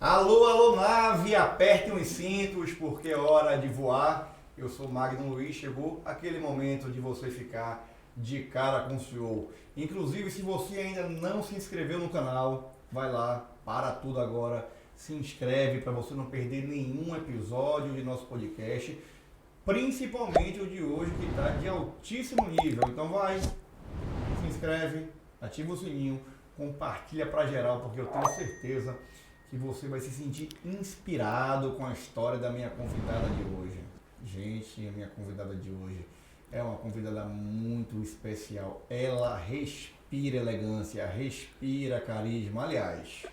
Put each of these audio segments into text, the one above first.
Alô, alô, nave, apertem os cintos porque é hora de voar. Eu sou Magno Luiz, chegou aquele momento de você ficar de cara com o senhor. Inclusive, se você ainda não se inscreveu no canal, vai lá, para tudo agora, se inscreve para você não perder nenhum episódio de nosso podcast, principalmente o de hoje que está de altíssimo nível. Então vai, se inscreve, ativa o sininho, compartilha para geral, porque eu tenho certeza que você vai se sentir inspirado com a história da minha convidada de hoje. Gente, a minha convidada de hoje é uma convidada muito especial. Ela respira elegância, respira carisma. Aliás,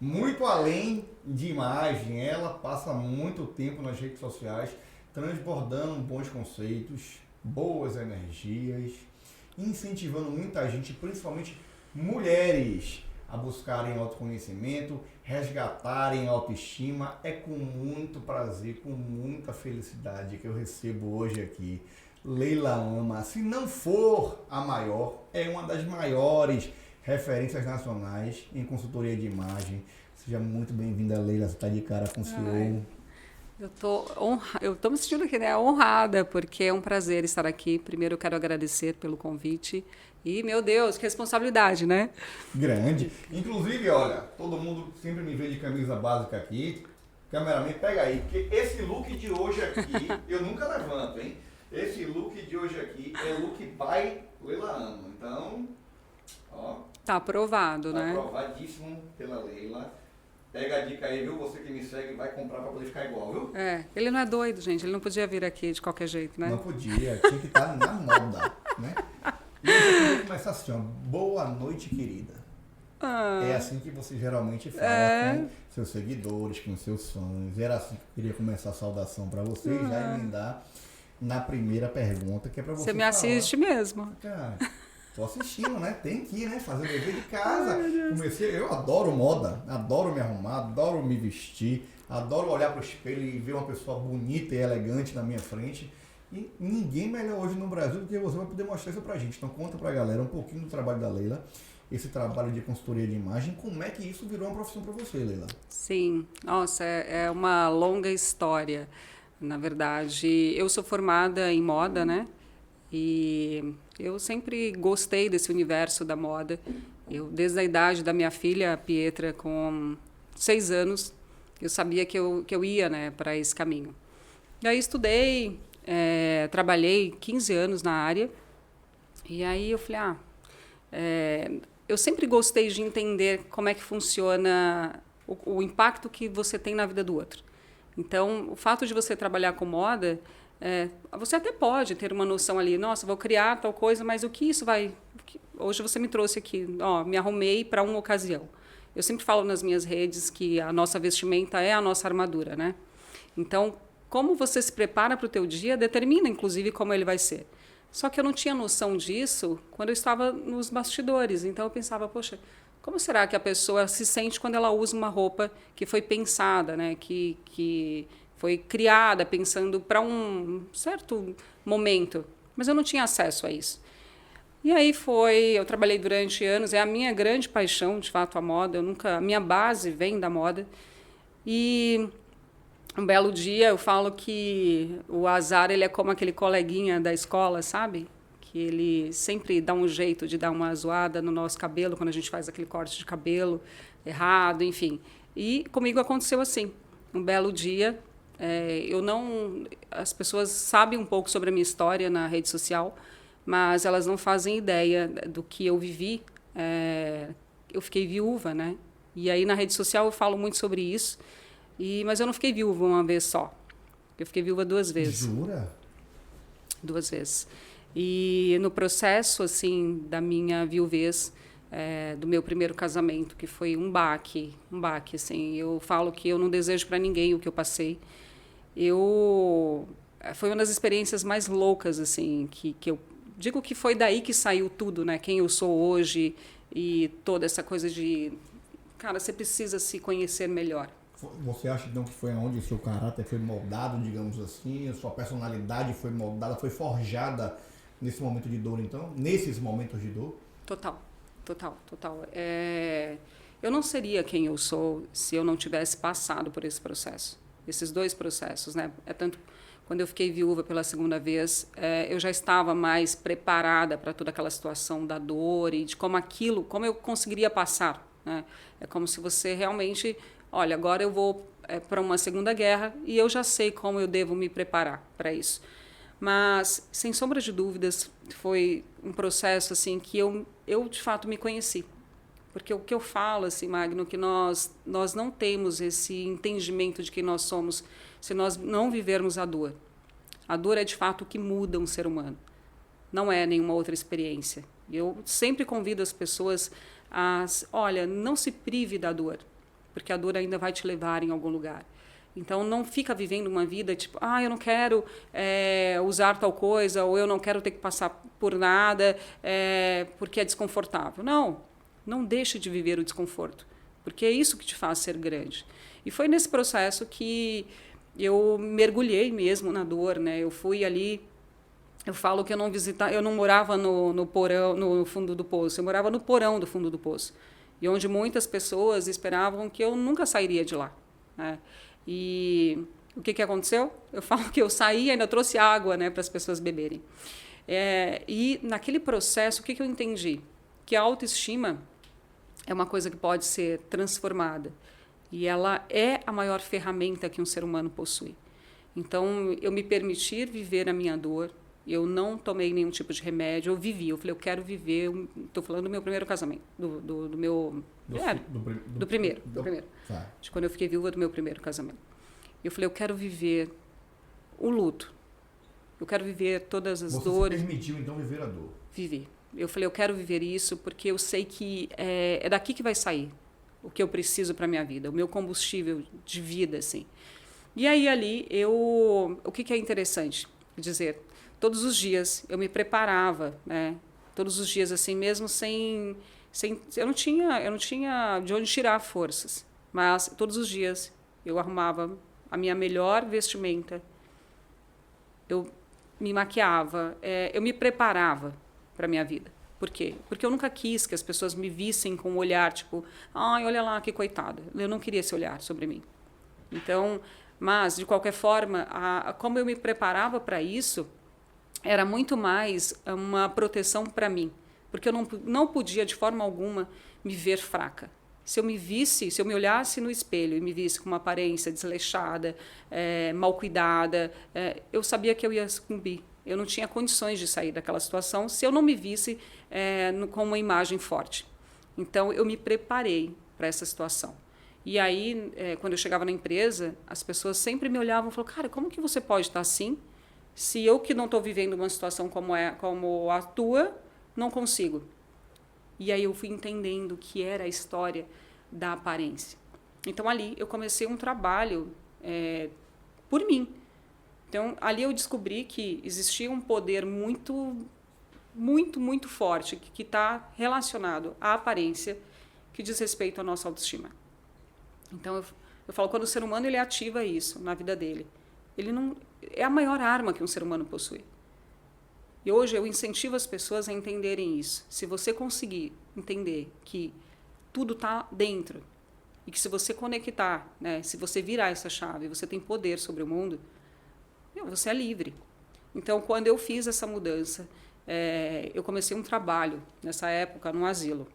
muito além de imagem, ela passa muito tempo nas redes sociais transbordando bons conceitos, boas energias, incentivando muita gente, principalmente mulheres, a buscarem autoconhecimento, resgatarem autoestima. É com muito prazer, com muita felicidade que eu recebo hoje aqui Leila Ama. Se não for a maior, é uma das maiores referências nacionais em consultoria de imagem. Seja muito bem-vinda, Leila. Você está de cara com o senhor. Eu tô me sentindo aqui, né, honrada, porque é um prazer estar aqui. Primeiro eu quero agradecer pelo convite. E, meu Deus, que responsabilidade, né? Grande. Inclusive, olha, todo mundo sempre me vê de camisa básica aqui. Cameraman, pega aí, porque esse look de hoje aqui, eu nunca levanto, hein? Esse look de hoje aqui é look by Leila Ama. Então, ó. Tá aprovado, tá, né? Aprovadíssimo pela Leila. Pega a dica aí, viu? Você que me segue vai comprar pra poder ficar igual, viu? É, ele não é doido, gente. Ele não podia vir aqui de qualquer jeito, né? Não podia, tinha que estar na moda, né? E eu queria começar assim, ó. Boa noite, querida. É assim que você geralmente fala com seus seguidores, com seus fãs. Era assim que eu queria começar a saudação pra você e já emendar na primeira pergunta, que é pra você me assiste mesmo. Cara, tô assistindo, né? Tem que ir, né? Fazer o dever de casa. Eu adoro moda, adoro me arrumar, adoro me vestir, adoro olhar pro espelho e ver uma pessoa bonita e elegante na minha frente. E ninguém melhor hoje no Brasil do que você vai poder mostrar isso pra gente. Então conta pra galera um pouquinho do trabalho da Leila, esse trabalho de consultoria de imagem, como é que isso virou uma profissão pra você, Leila? Sim, nossa, é uma longa história. Na verdade, eu sou formada em moda, né? E eu sempre gostei desse universo da moda. Desde a idade da minha filha, Pietra, com 6 anos, eu sabia que eu ia, né, para esse caminho. E aí estudei, trabalhei 15 anos na área. E aí eu falei, eu sempre gostei de entender como é que funciona o impacto que você tem na vida do outro. Então, o fato de você trabalhar com moda, você até pode ter uma noção ali, nossa, vou criar tal coisa, mas o que isso vai... Hoje você me trouxe aqui, me arrumei para uma ocasião. Eu sempre falo nas minhas redes que a nossa vestimenta é a nossa armadura, né? Então, como você se prepara para o teu dia, determina, inclusive, como ele vai ser. Só que eu não tinha noção disso quando eu estava nos bastidores. Então, eu pensava, poxa, como será que a pessoa se sente quando ela usa uma roupa que foi pensada, né? Que foi criada pensando para um certo momento? Mas eu não tinha acesso a isso. E aí eu trabalhei durante anos, é a minha grande paixão, de fato, a moda. A minha base vem da moda. E um belo dia eu falo que o azar ele é como aquele coleguinha da escola, sabe? Que ele sempre dá um jeito de dar uma zoada no nosso cabelo quando a gente faz aquele corte de cabelo errado, enfim. E comigo aconteceu assim. Um belo dia, as pessoas sabem um pouco sobre a minha história na rede social, mas elas não fazem ideia do que eu vivi. Eu fiquei viúva, né? E aí na rede social eu falo muito sobre isso. Mas eu não fiquei viúva uma vez só. Eu fiquei viúva 2 vezes. Jura? 2 vezes. E no processo, assim, da minha viuvez, do meu primeiro casamento, que foi um baque, assim, eu falo que eu não desejo para ninguém o que eu passei. Foi uma das experiências mais loucas, assim, que eu digo que foi daí que saiu tudo, né? Quem eu sou hoje e toda essa coisa de... Cara, você precisa se conhecer melhor. Você acha, então, que foi onde o seu caráter foi moldado, digamos assim, a sua personalidade foi moldada, foi forjada nesse momento de dor, então? Nesses momentos de dor? Total. eu não seria quem eu sou se eu não tivesse passado por esse processo, esses 2 processos, né? Tanto quando eu fiquei viúva pela segunda vez, eu já estava mais preparada para toda aquela situação da dor e de como eu conseguiria passar, né? É como se você realmente, olha, agora eu vou para uma segunda guerra e eu já sei como eu devo me preparar para isso. Mas, sem sombra de dúvidas, foi um processo assim que eu de fato me conheci. Porque o que eu falo, assim, Magno, que nós não temos esse entendimento de quem nós somos se nós não vivermos a dor. A dor é, de fato, o que muda um ser humano. Não é nenhuma outra experiência. Eu sempre convido as pessoas olha, não se prive da dor, porque a dor ainda vai te levar em algum lugar. Então, não fica vivendo uma vida tipo, eu não quero usar tal coisa, ou eu não quero ter que passar por nada porque é desconfortável. Não deixe de viver o desconforto, porque é isso que te faz ser grande. E foi nesse processo que eu mergulhei mesmo na dor, né? Eu fui ali, eu falo que eu não morava no porão, no fundo do poço, eu morava no porão do fundo do poço, e onde muitas pessoas esperavam que eu nunca sairia de lá, né? E o que aconteceu? Eu falo que eu saí e ainda trouxe água, né, para as pessoas beberem. E naquele processo, o que eu entendi? Que a autoestima é uma coisa que pode ser transformada. E ela é a maior ferramenta que um ser humano possui. Então, eu me permitir viver a minha dor, eu não tomei nenhum tipo de remédio, eu vivi. Eu falei, eu quero viver... Estou falando do meu primeiro casamento, do meu... Do primeiro. Tá. De quando eu fiquei viúva do meu primeiro casamento. Eu falei, eu quero viver o luto. Eu quero viver todas as dores. Você permitiu, então, viver a dor? Vivi. Eu falei, eu quero viver isso porque eu sei que é daqui que vai sair o que eu preciso para a minha vida, o meu combustível de vida, assim. E aí, ali, o que é interessante dizer? Todos os dias eu me preparava, né? Todos os dias, assim, mesmo sem eu não tinha de onde tirar forças, mas todos os dias eu arrumava a minha melhor vestimenta, eu me maquiava, eu me preparava para a minha vida. Por quê? Porque eu nunca quis que as pessoas me vissem com um olhar tipo, olha lá, que coitada. Eu não queria esse olhar sobre mim. Então, mas, de qualquer forma, como eu me preparava para isso, era muito mais uma proteção para mim. Porque eu não podia, de forma alguma, me ver fraca. Se eu me olhasse no espelho e me visse com uma aparência desleixada, mal cuidada, eu sabia que eu ia sucumbir. Eu não tinha condições de sair daquela situação se eu não me visse com uma imagem forte. Então, eu me preparei para essa situação. E aí, quando eu chegava na empresa, as pessoas sempre me olhavam e falavam, cara, como que você pode estar assim se eu que não estou vivendo uma situação como a tua, não consigo? E aí eu fui entendendo que era a história da aparência. Então, ali, eu comecei um trabalho por mim. Então, ali eu descobri que existia um poder muito, muito, muito forte que está relacionado à aparência, que diz respeito à nossa autoestima. Então, eu falo, quando o ser humano ele ativa isso na vida dele, ele não é a maior arma que um ser humano possui. E hoje eu incentivo as pessoas a entenderem isso. Se você conseguir entender que tudo está dentro e que se você conectar, né, se você virar essa chave, você tem poder sobre o mundo, você é livre. Então, quando eu fiz essa mudança, eu comecei um trabalho, nessa época, no asilo.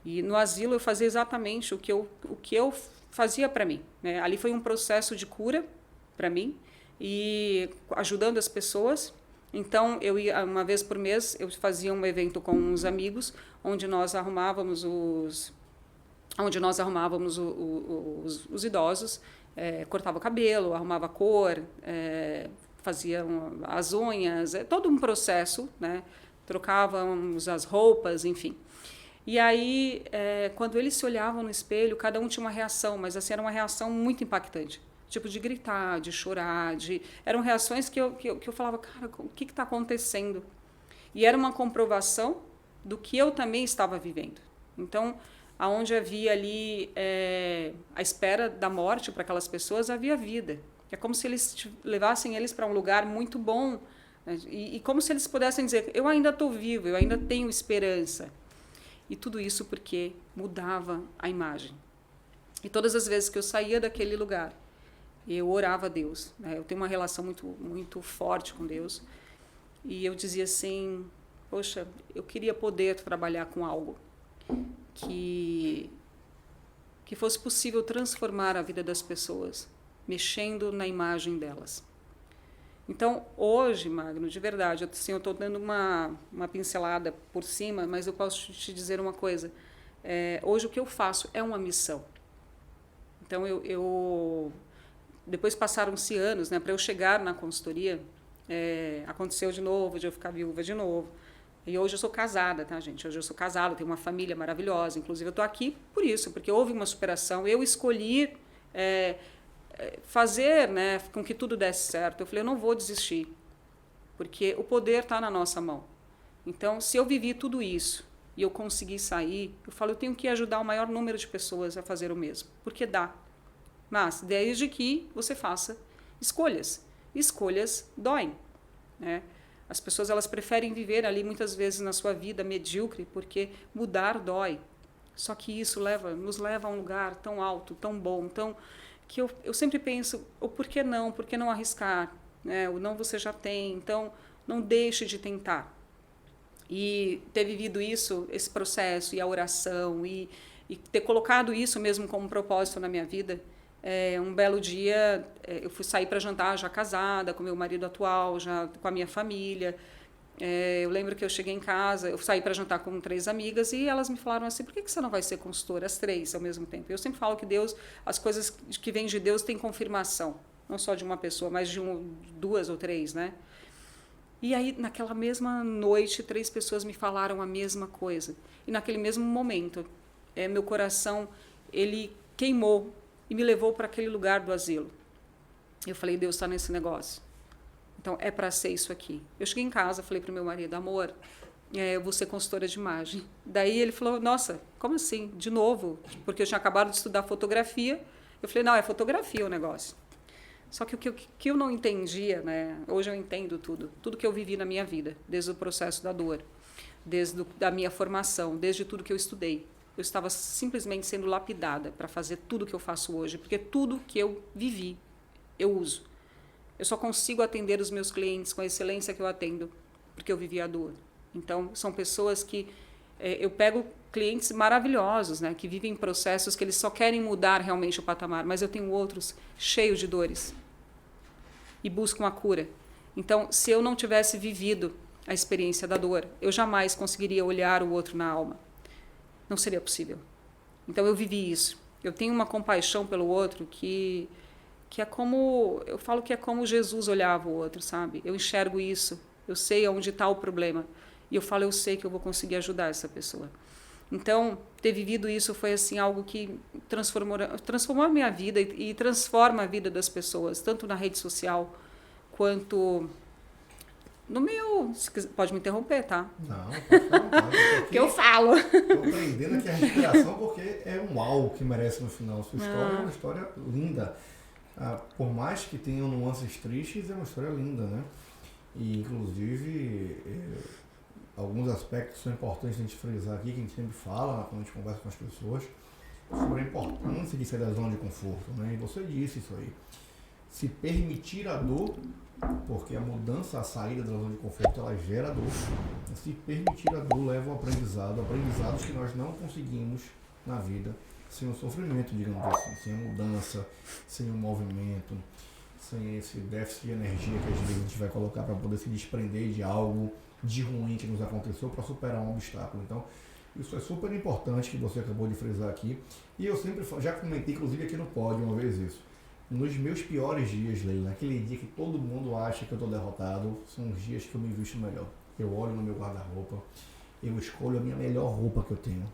E no asilo eu fazia exatamente o que eu fazia para mim, né? Ali foi um processo de cura para mim, e ajudando as pessoas. Então, eu ia uma vez por mês, eu fazia um evento com uns amigos, onde nós arrumávamos os idosos, cortava o cabelo, arrumava a cor, fazia as unhas, todo um processo, né? Trocávamos as roupas, enfim. E aí, quando eles se olhavam no espelho, cada um tinha uma reação, mas assim, era uma reação muito impactante. Tipo, de gritar, de chorar, eram reações que eu falava, cara, o que está acontecendo? E era uma comprovação do que eu também estava vivendo. Então, aonde havia ali a espera da morte para aquelas pessoas, havia vida. É como se eles levassem eles para um lugar muito bom, né? E como se eles pudessem dizer, eu ainda estou vivo, eu ainda tenho esperança. E tudo isso porque mudava a imagem. E todas as vezes que eu saía daquele lugar, eu orava a Deus, né? Eu tenho uma relação muito forte com Deus. E eu dizia assim, poxa, eu queria poder trabalhar com algo que fosse possível transformar a vida das pessoas, mexendo na imagem delas. Então, hoje, Magno, de verdade, assim, eu estou dando uma pincelada por cima, mas eu posso te dizer uma coisa. Hoje o que eu faço é uma missão. Então, depois passaram-se anos, né, para eu chegar na consultoria, aconteceu de novo, de eu ficar viúva de novo. E hoje eu sou casada, tá, gente? Hoje eu sou casada, tenho uma família maravilhosa. Inclusive, eu estou aqui por isso, porque houve uma superação. Eu escolhi fazer, né, com que tudo desse certo. Eu falei, eu não vou desistir, porque o poder está na nossa mão. Então, se eu vivi tudo isso e eu consegui sair, eu falo, eu tenho que ajudar o maior número de pessoas a fazer o mesmo, porque dá. Mas desde que você faça escolhas. Escolhas doem, né? As pessoas, elas preferem viver ali muitas vezes na sua vida medíocre, porque mudar dói. Só que isso nos leva a um lugar tão alto, tão bom, que eu sempre penso, por que não? Por que não arriscar? Né? O não você já tem, então não deixe de tentar. E ter vivido isso, esse processo, e a oração, e ter colocado isso mesmo como propósito na minha vida, um belo dia eu fui sair para jantar já casada, com meu marido atual, já com a minha família. Eu lembro que eu cheguei em casa, eu saí para jantar com 3 amigas e elas me falaram assim, por que você não vai ser consultora? As 3 ao mesmo tempo. Eu sempre falo que Deus, as coisas que vêm de Deus têm confirmação, não só de uma pessoa, mas de 2 ou 3, né? E aí, naquela mesma noite, 3 pessoas me falaram a mesma coisa. E naquele mesmo momento, meu coração, ele queimou e me levou para aquele lugar do asilo. Eu falei, Deus está nesse negócio. Então, é para ser isso aqui. Eu cheguei em casa, falei para o meu marido, amor, eu vou ser consultora de imagem. Daí ele falou, nossa, como assim? De novo? Porque eu tinha acabado de estudar fotografia. Eu falei, não, é fotografia o negócio. Só que o que eu não entendia, né? Hoje eu entendo tudo que eu vivi na minha vida, desde o processo da dor, desde a minha formação, desde tudo que eu estudei. Eu estava simplesmente sendo lapidada para fazer tudo que eu faço hoje, porque tudo que eu vivi, eu uso. Eu só consigo atender os meus clientes com a excelência que eu atendo, porque eu vivi a dor. Então, são pessoas que... eu pego clientes maravilhosos, né, que vivem processos que eles só querem mudar realmente o patamar, mas eu tenho outros cheios de dores e buscam a cura. Então, se eu não tivesse vivido a experiência da dor, eu jamais conseguiria olhar o outro na alma. Não seria possível. Então, eu vivi isso. Eu tenho uma compaixão pelo outro que é como... Eu falo que é como Jesus olhava o outro, sabe? Eu enxergo isso. Eu sei onde está o problema. E eu falo, eu sei que eu vou conseguir ajudar essa pessoa. Então, ter vivido isso foi assim algo que transformou a minha vida e transforma a vida das pessoas, tanto na rede social quanto no meu... Pode me interromper, tá? Não, pode falar. Que eu falo. Estou aprendendo aqui a respiração porque é um uau que merece no final. Sua história é uma história linda. Por mais que tenham nuances tristes, é uma história linda, né? E, inclusive... alguns aspectos são importantes a gente frisar aqui, que a gente sempre fala quando a gente conversa com as pessoas, sobre a importância de sair da zona de conforto, né? E você disse isso aí. Se permitir a dor, porque a mudança, a saída da zona de conforto, ela gera dor. Se permitir a dor leva ao aprendizado, aprendizados que nós não conseguimos na vida sem o sofrimento, digamos assim, sem a mudança, sem o movimento, sem esse déficit de energia que às vezes a gente vai colocar para poder se desprender de algo de ruim que nos aconteceu para superar um obstáculo. Então, isso é super importante que você acabou de frisar aqui. E eu sempre já comentei, inclusive aqui no pódio uma vez isso. Nos meus piores dias, Leila, naquele dia que todo mundo acha que eu estou derrotado, são os dias que eu me visto melhor. Eu olho no meu guarda-roupa, eu escolho a minha melhor roupa que eu tenho.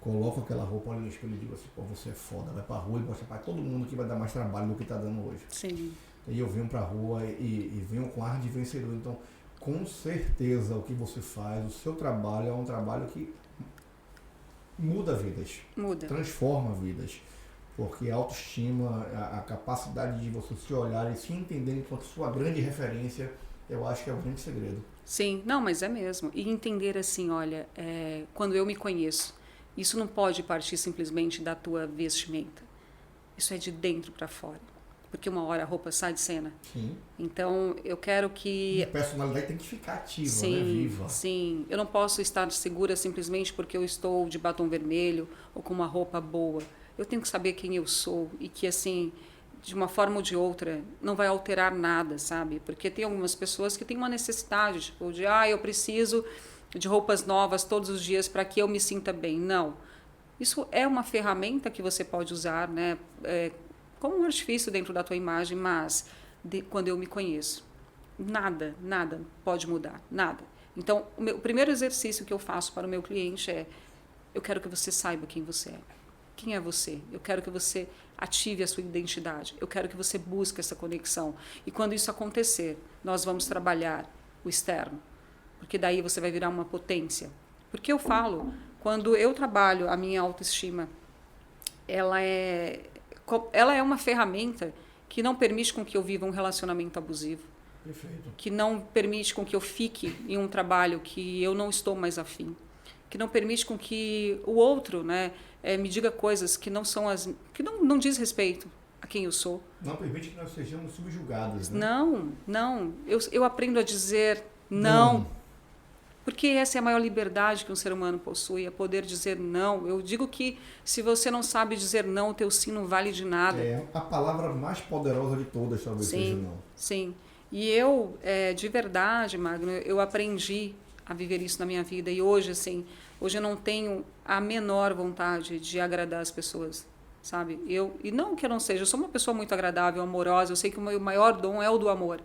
Coloco aquela roupa, olho no espelho e digo assim, pô, você é foda, vai pra rua e mostra pra todo mundo que vai dar mais trabalho do que tá dando hoje. Sim. E eu venho pra rua e venho com ar de vencedor. Então, com certeza o que você faz, o seu trabalho é um trabalho que muda vidas. Muda. Transforma vidas. Porque a autoestima, a capacidade de você se olhar e se entender enquanto sua grande referência, eu acho que é o grande segredo. Sim, não, mas é mesmo. E entender assim, olha, quando eu me conheço, isso não pode partir simplesmente da tua vestimenta. Isso é de dentro para fora. Porque uma hora a roupa sai de cena. Sim. Então, eu quero que... E a personalidade tem que ficar ativa, sim, né? Viva. Sim, eu não posso estar segura simplesmente porque eu estou de batom vermelho ou com uma roupa boa. Eu tenho que saber quem eu sou e que, assim, de uma forma ou de outra, não vai alterar nada, sabe? Porque tem algumas pessoas que têm uma necessidade, tipo, de, eu preciso de roupas novas todos os dias para que eu me sinta bem. Não. Isso é uma ferramenta que você pode usar, né? Como um artifício dentro da tua imagem, mas quando eu me conheço, nada pode mudar, nada. Então, o primeiro exercício que eu faço para o meu cliente é: eu quero que você saiba quem você é. Quem é você? Eu quero que você ative a sua identidade. Eu quero que você busque essa conexão. E quando isso acontecer, nós vamos trabalhar o externo. Porque daí você vai virar uma potência. Porque eu falo, quando eu trabalho a minha autoestima, ela é uma ferramenta que não permite com que eu viva um relacionamento abusivo. Perfeito. Que não permite com que eu fique em um trabalho que eu não estou mais afim. Que não permite com que o outro, né, me diga coisas que não são que não diz respeito a quem eu sou. Não permite que nós sejamos subjugados, né? Não. Eu aprendo a dizer não. Porque essa é a maior liberdade que um ser humano possui, é poder dizer não. Eu digo que se você não sabe dizer não, o teu sim não vale de nada. É a palavra mais poderosa de todas, talvez seja não. Sim. E eu, de verdade, Magno, eu aprendi a viver isso na minha vida. E hoje, assim, hoje eu não tenho a menor vontade de agradar as pessoas, sabe? E não que eu não seja, eu sou uma pessoa muito agradável, amorosa, eu sei que o meu maior dom é o do amor.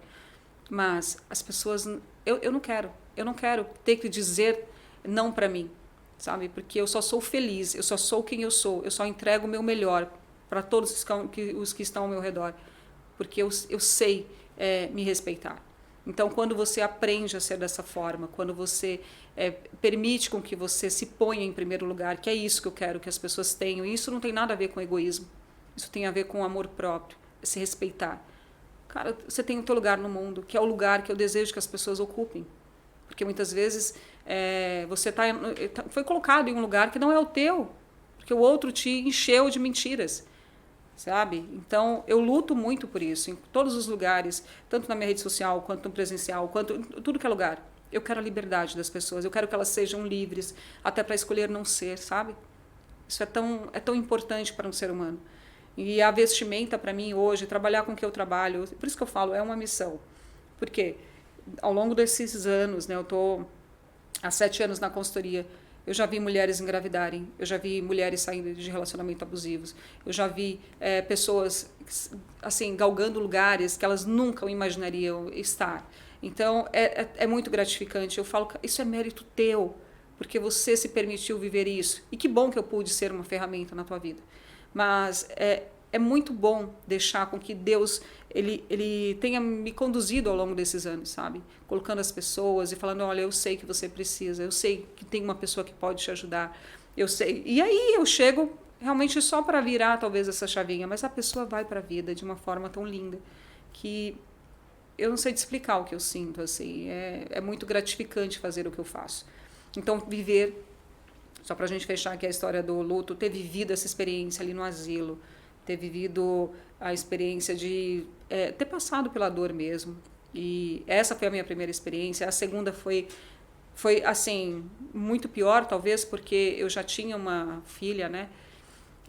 Mas as pessoas, eu não quero. Eu não quero ter que dizer não para mim, sabe? Porque eu só sou feliz, eu só sou quem eu sou, eu só entrego o meu melhor para todos os que estão ao meu redor. Porque eu sei me respeitar. Então, quando você aprende a ser dessa forma, quando você permite com que você se ponha em primeiro lugar, que é isso que eu quero que as pessoas tenham, e isso não tem nada a ver com egoísmo, isso tem a ver com amor próprio, se respeitar. Cara, você tem o teu lugar no mundo, que é o lugar que eu desejo que as pessoas ocupem. Porque muitas vezes você foi colocado em um lugar que não é o teu, porque o outro te encheu de mentiras, sabe? Então, eu luto muito por isso, em todos os lugares, tanto na minha rede social, quanto no presencial, quanto em tudo que é lugar. Eu quero a liberdade das pessoas, eu quero que elas sejam livres, até para escolher não ser, sabe? Isso é tão importante para um ser humano. E a vestimenta, para mim, hoje, trabalhar com o que eu trabalho, por isso que eu falo, é uma missão. Por quê? Ao longo desses anos, né, eu estou há 7 anos na consultoria, eu já vi mulheres engravidarem, eu já vi mulheres saindo de relacionamentos abusivos, eu já vi pessoas assim galgando lugares que elas nunca imaginariam estar. Então, é muito gratificante. Eu falo, isso é mérito teu, porque você se permitiu viver isso. E que bom que eu pude ser uma ferramenta na tua vida. Mas é muito bom deixar com que Deus ele tenha me conduzido ao longo desses anos, sabe? Colocando as pessoas e falando, olha, eu sei que você precisa, eu sei que tem uma pessoa que pode te ajudar, eu sei. E aí eu chego realmente só para virar talvez essa chavinha, mas a pessoa vai para a vida de uma forma tão linda que eu não sei te explicar o que eu sinto, assim. É muito gratificante fazer o que eu faço. Então, viver, só para a gente fechar aqui a história do luto, ter vivido essa experiência ali no asilo, ter vivido a experiência de ter passado pela dor mesmo. E essa foi a minha primeira experiência. A segunda foi assim, muito pior, talvez, porque eu já tinha uma filha, né?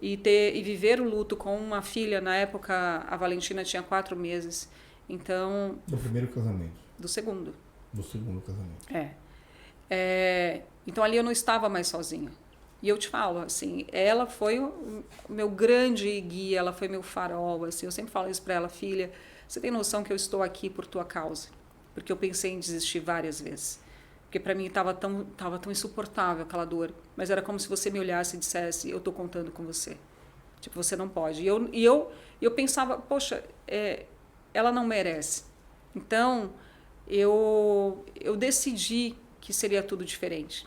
E viver o luto com uma filha, na época, a Valentina tinha 4 meses. Então... Do primeiro casamento? Do segundo. Do segundo casamento. Então, ali eu não estava mais sozinha. E eu te falo, assim, ela foi o meu grande guia, ela foi meu farol, assim, eu sempre falo isso para ela, filha, você tem noção que eu estou aqui por tua causa? Porque eu pensei em desistir várias vezes. Porque para mim estava tão insuportável aquela dor, mas era como se você me olhasse e dissesse, eu estou contando com você. Tipo, você não pode. E eu pensava, poxa, ela não merece. Então, eu decidi que seria tudo diferente.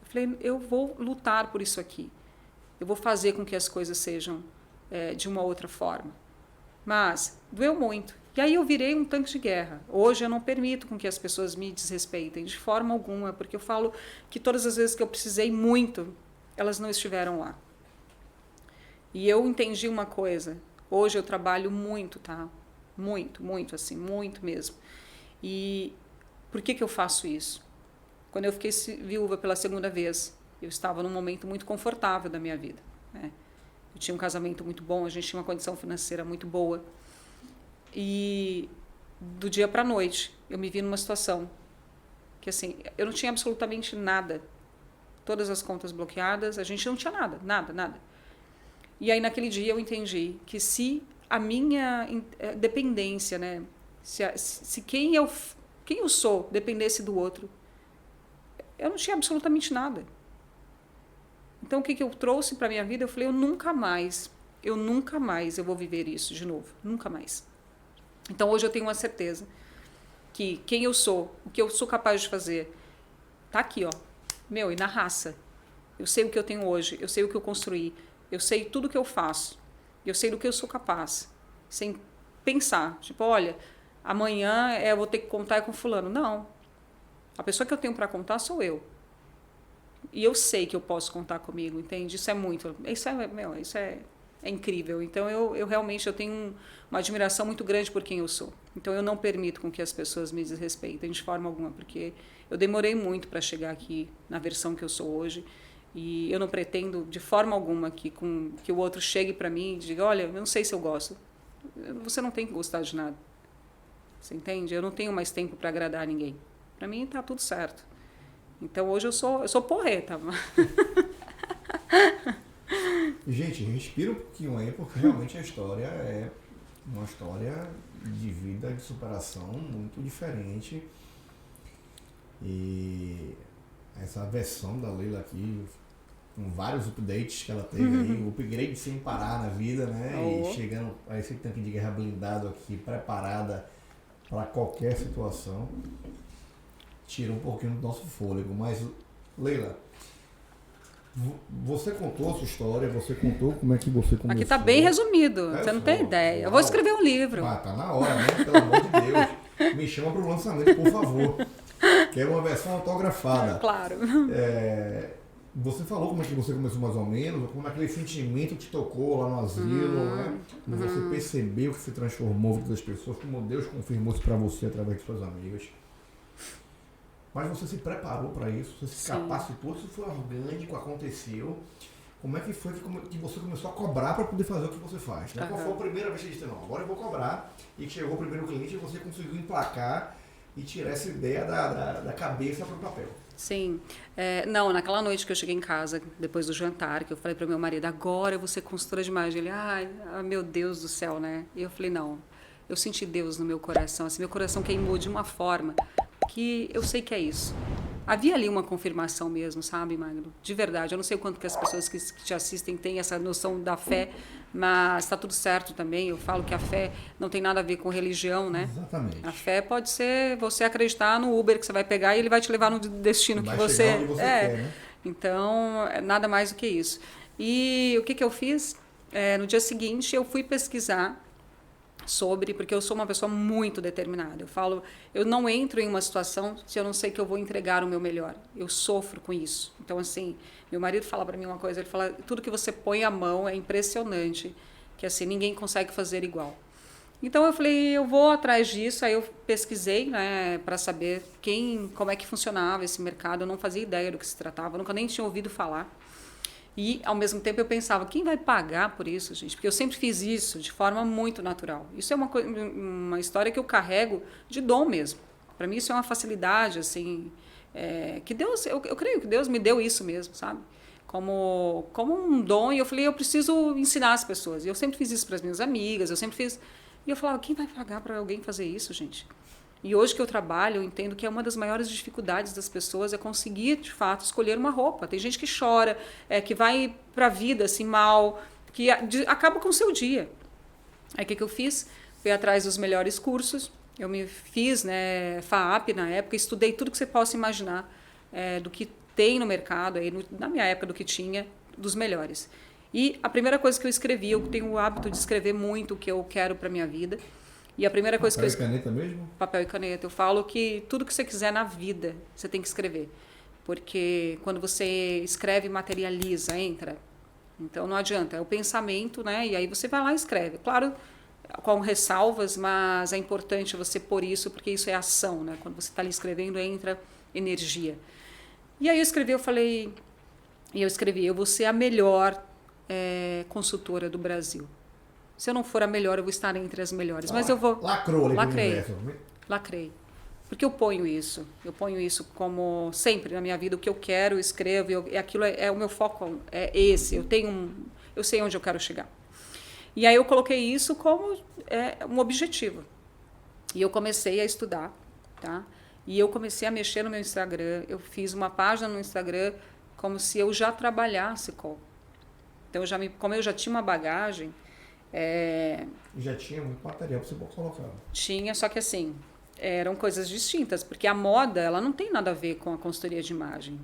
Falei, eu vou lutar por isso aqui. Eu vou fazer com que as coisas sejam de uma outra forma. Mas doeu muito. E aí eu virei um tanque de guerra. Hoje eu não permito com que as pessoas me desrespeitem de forma alguma, porque eu falo que todas as vezes que eu precisei muito, elas não estiveram lá. E eu entendi uma coisa. Hoje eu trabalho muito, tá? Muito, muito, assim, muito mesmo. E por que eu faço isso? Quando eu fiquei viúva pela segunda vez, eu estava num momento muito confortável da minha vida, né? Eu tinha um casamento muito bom, a gente tinha uma condição financeira muito boa. E do dia para a noite, eu me vi numa situação que, assim, eu não tinha absolutamente nada. Todas as contas bloqueadas, a gente não tinha nada, nada, nada. E aí, naquele dia, eu entendi que se a minha dependência, né, se quem eu sou dependesse do outro, eu não tinha absolutamente nada. Então, o que eu trouxe para a minha vida? Eu falei, eu nunca mais eu vou viver isso de novo. Nunca mais. Então, hoje eu tenho uma certeza que quem eu sou, o que eu sou capaz de fazer, tá aqui, ó. Meu, e na raça. Eu sei o que eu tenho hoje, eu sei o que eu construí, eu sei tudo o que eu faço, eu sei do que eu sou capaz. Sem pensar, tipo, olha, amanhã eu vou ter que contar com fulano. Não. A pessoa que eu tenho para contar sou eu. E eu sei que eu posso contar comigo, entende? Isso é incrível. Então, eu realmente tenho uma admiração muito grande por quem eu sou. Então, eu não permito com que as pessoas me desrespeitem de forma alguma, porque eu demorei muito para chegar aqui na versão que eu sou hoje. E eu não pretendo de forma alguma que o outro chegue para mim e diga, olha, eu não sei se eu gosto. Você não tem que gostar de nada. Você entende? Eu não tenho mais tempo para agradar ninguém. Para mim, tá tudo certo. Então, hoje eu sou porreta. Gente, respira um pouquinho aí, porque realmente a história é uma história de vida, de superação muito diferente. E essa versão da Leila aqui, com vários updates que ela teve aí, o upgrade sem parar na vida, né? E chegando a esse tanque de guerra blindado aqui, preparada para qualquer situação, tira um pouquinho do nosso fôlego. Mas, Leila, você contou a sua história, você contou como é que você começou. Aqui está bem resumido, você não tem ideia. Uau. Eu vou escrever um livro. Ah, tá na hora, né? Pelo amor de Deus. Me chama para o lançamento, por favor. Quero uma versão autografada. Claro. Você falou como é que você começou mais ou menos, como aquele sentimento te tocou lá no asilo, né? Como você percebeu que se transformou a vida das pessoas, como Deus confirmou isso para você através de suas amigas. Mas você se preparou para isso, você se capacitou, isso foi orgânico, aconteceu. Como é que foi que você começou a cobrar para poder fazer o que você faz? Né? Qual foi a primeira vez que você disse, não, agora eu vou cobrar, e que chegou o primeiro cliente e você conseguiu emplacar e tirar essa ideia da cabeça para o papel? Sim. Não, naquela noite que eu cheguei em casa, depois do jantar, que eu falei para meu marido, agora eu vou ser consultora de imagem. Ele, meu Deus do céu, né? E eu falei, não, eu senti Deus no meu coração, assim, meu coração queimou de uma forma que eu sei que é isso. Havia ali uma confirmação mesmo, sabe, Magno? De verdade. Eu não sei o quanto que as pessoas que te assistem têm essa noção da fé, mas está tudo certo também. Eu falo que a fé não tem nada a ver com religião, né? Exatamente. A fé pode ser você acreditar no Uber que você vai pegar e ele vai te levar no destino que você... Onde você quer, né? Então, nada mais do que isso. E o que eu fiz? No dia seguinte, eu fui pesquisar porque eu sou uma pessoa muito determinada. Eu falo, eu não entro em uma situação se eu não sei que eu vou entregar o meu melhor. Eu sofro com isso. Então, assim, meu marido fala para mim uma coisa, ele fala, tudo que você põe a mão é impressionante, que assim, ninguém consegue fazer igual. Então, eu falei, eu vou atrás disso, aí eu pesquisei, né, para saber como é que funcionava esse mercado, eu não fazia ideia do que se tratava, eu nunca nem tinha ouvido falar. E, ao mesmo tempo, eu pensava, quem vai pagar por isso, gente? Porque eu sempre fiz isso de forma muito natural. Isso é uma história que eu carrego de dom mesmo. Para mim, isso é uma facilidade, assim, que Deus... Eu creio que Deus me deu isso mesmo, sabe? Como um dom. E eu falei, eu preciso ensinar as pessoas. E eu sempre fiz isso para as minhas amigas, eu sempre fiz... E eu falava, quem vai pagar para alguém fazer isso, gente? E hoje que eu trabalho, eu entendo que é uma das maiores dificuldades das pessoas é conseguir, de fato, escolher uma roupa. Tem gente que chora, que vai para a vida assim, mal, que acaba com o seu dia. Aí o que eu fiz? Fui atrás dos melhores cursos. Eu me fiz, né, FAAP na época, estudei tudo que você possa imaginar do que tem no mercado, aí, na minha época, do que tinha, dos melhores. E a primeira coisa que eu escrevi, eu tenho o hábito de escrever muito o que eu quero para a minha vida. E a primeira coisa Papel que eu e caneta mesmo? papel e caneta, eu falo que tudo que você quiser na vida, você tem que escrever. Porque quando você escreve, materializa, entra. Então não adianta, é o pensamento, né? E aí você vai lá e escreve. Claro, com ressalvas, mas é importante você pôr isso, porque isso é ação, né? Quando você está ali escrevendo, entra energia. E aí eu escrevi, eu vou ser a melhor consultora do Brasil. Se eu não for a melhor, eu vou estar entre as melhores. Mas eu vou... Lacrou ali pro Lacrei. universo. Lacrei. Porque eu ponho isso como sempre na minha vida, o que eu quero, eu escrevo, aquilo é o meu foco, é esse, eu sei onde eu quero chegar. E aí eu coloquei isso como um objetivo. E eu comecei a estudar, tá? E eu comecei a mexer no meu Instagram, eu fiz uma página no Instagram como se eu já trabalhasse com. Então, como eu já tinha uma bagagem... Já tinha muito material para você colocar. Tinha, só que assim... eram coisas distintas, porque a moda ela não tem nada a ver com a consultoria de imagem.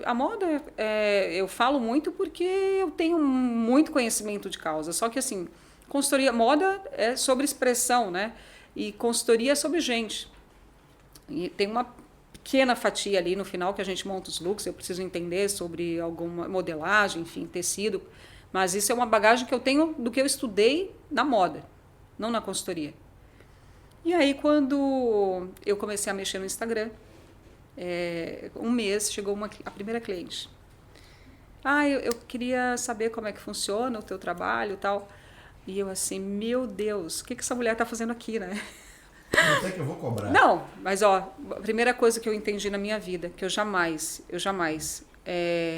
A moda, eu falo muito porque eu tenho muito conhecimento de causa, só que assim, moda é sobre expressão, né? E consultoria é sobre gente. E tem uma pequena fatia ali no final que a gente monta os looks, eu preciso entender sobre alguma modelagem, enfim, tecido, mas isso é uma bagagem que eu tenho do que eu estudei na moda, não na consultoria. E aí, quando eu comecei a mexer no Instagram, um mês, chegou a primeira cliente. Eu queria saber como é que funciona o teu trabalho e tal. E eu assim, meu Deus, o que essa mulher está fazendo aqui, né? Até que eu vou cobrar. Não, mas a primeira coisa que eu entendi na minha vida, que eu jamais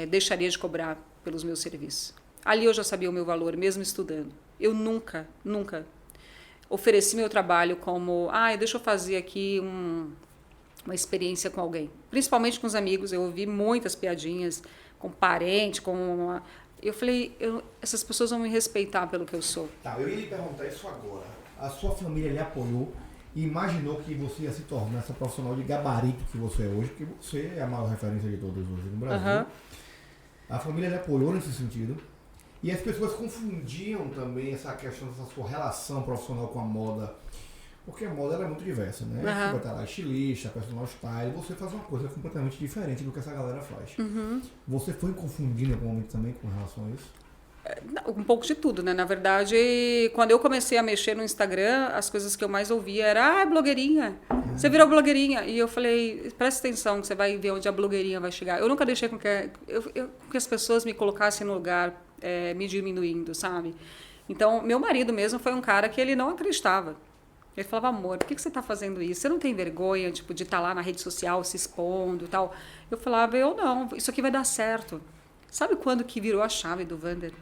deixaria de cobrar pelos meus serviços. Ali eu já sabia o meu valor, mesmo estudando. Eu nunca ofereci meu trabalho como, deixa eu fazer aqui uma experiência com alguém. Principalmente com os amigos, eu ouvi muitas piadinhas com parente, eu falei, essas pessoas vão me respeitar pelo que eu sou. Tá, eu ia lhe perguntar isso agora. A sua família lhe apoiou e imaginou que você ia se tornar essa profissional de gabarito que você é hoje, porque você é a maior referência de todas hoje no Brasil. Uhum. A família lhe apoiou nesse sentido. E as pessoas confundiam também essa questão dessa sua relação profissional com a moda, porque a moda era muito diversa, né? Uhum. Você vai estar lá estilista, personal style, você faz uma coisa completamente diferente do que essa galera faz. Uhum. Você foi confundindo em algum momento também com relação a isso? Um pouco de tudo, né? Na verdade, quando eu comecei a mexer no Instagram, as coisas que eu mais ouvia era, blogueirinha, você virou blogueirinha. E eu falei, presta atenção que você vai ver onde a blogueirinha vai chegar. Eu nunca deixei com que as pessoas me colocassem no lugar me diminuindo, sabe? Então, meu marido mesmo foi um cara que ele não acreditava. Ele falava, amor, por que você está fazendo isso? Você não tem vergonha, de estar lá na rede social se expondo e tal? Eu falava, eu não, isso aqui vai dar certo. Sabe quando que virou a chave do Wander?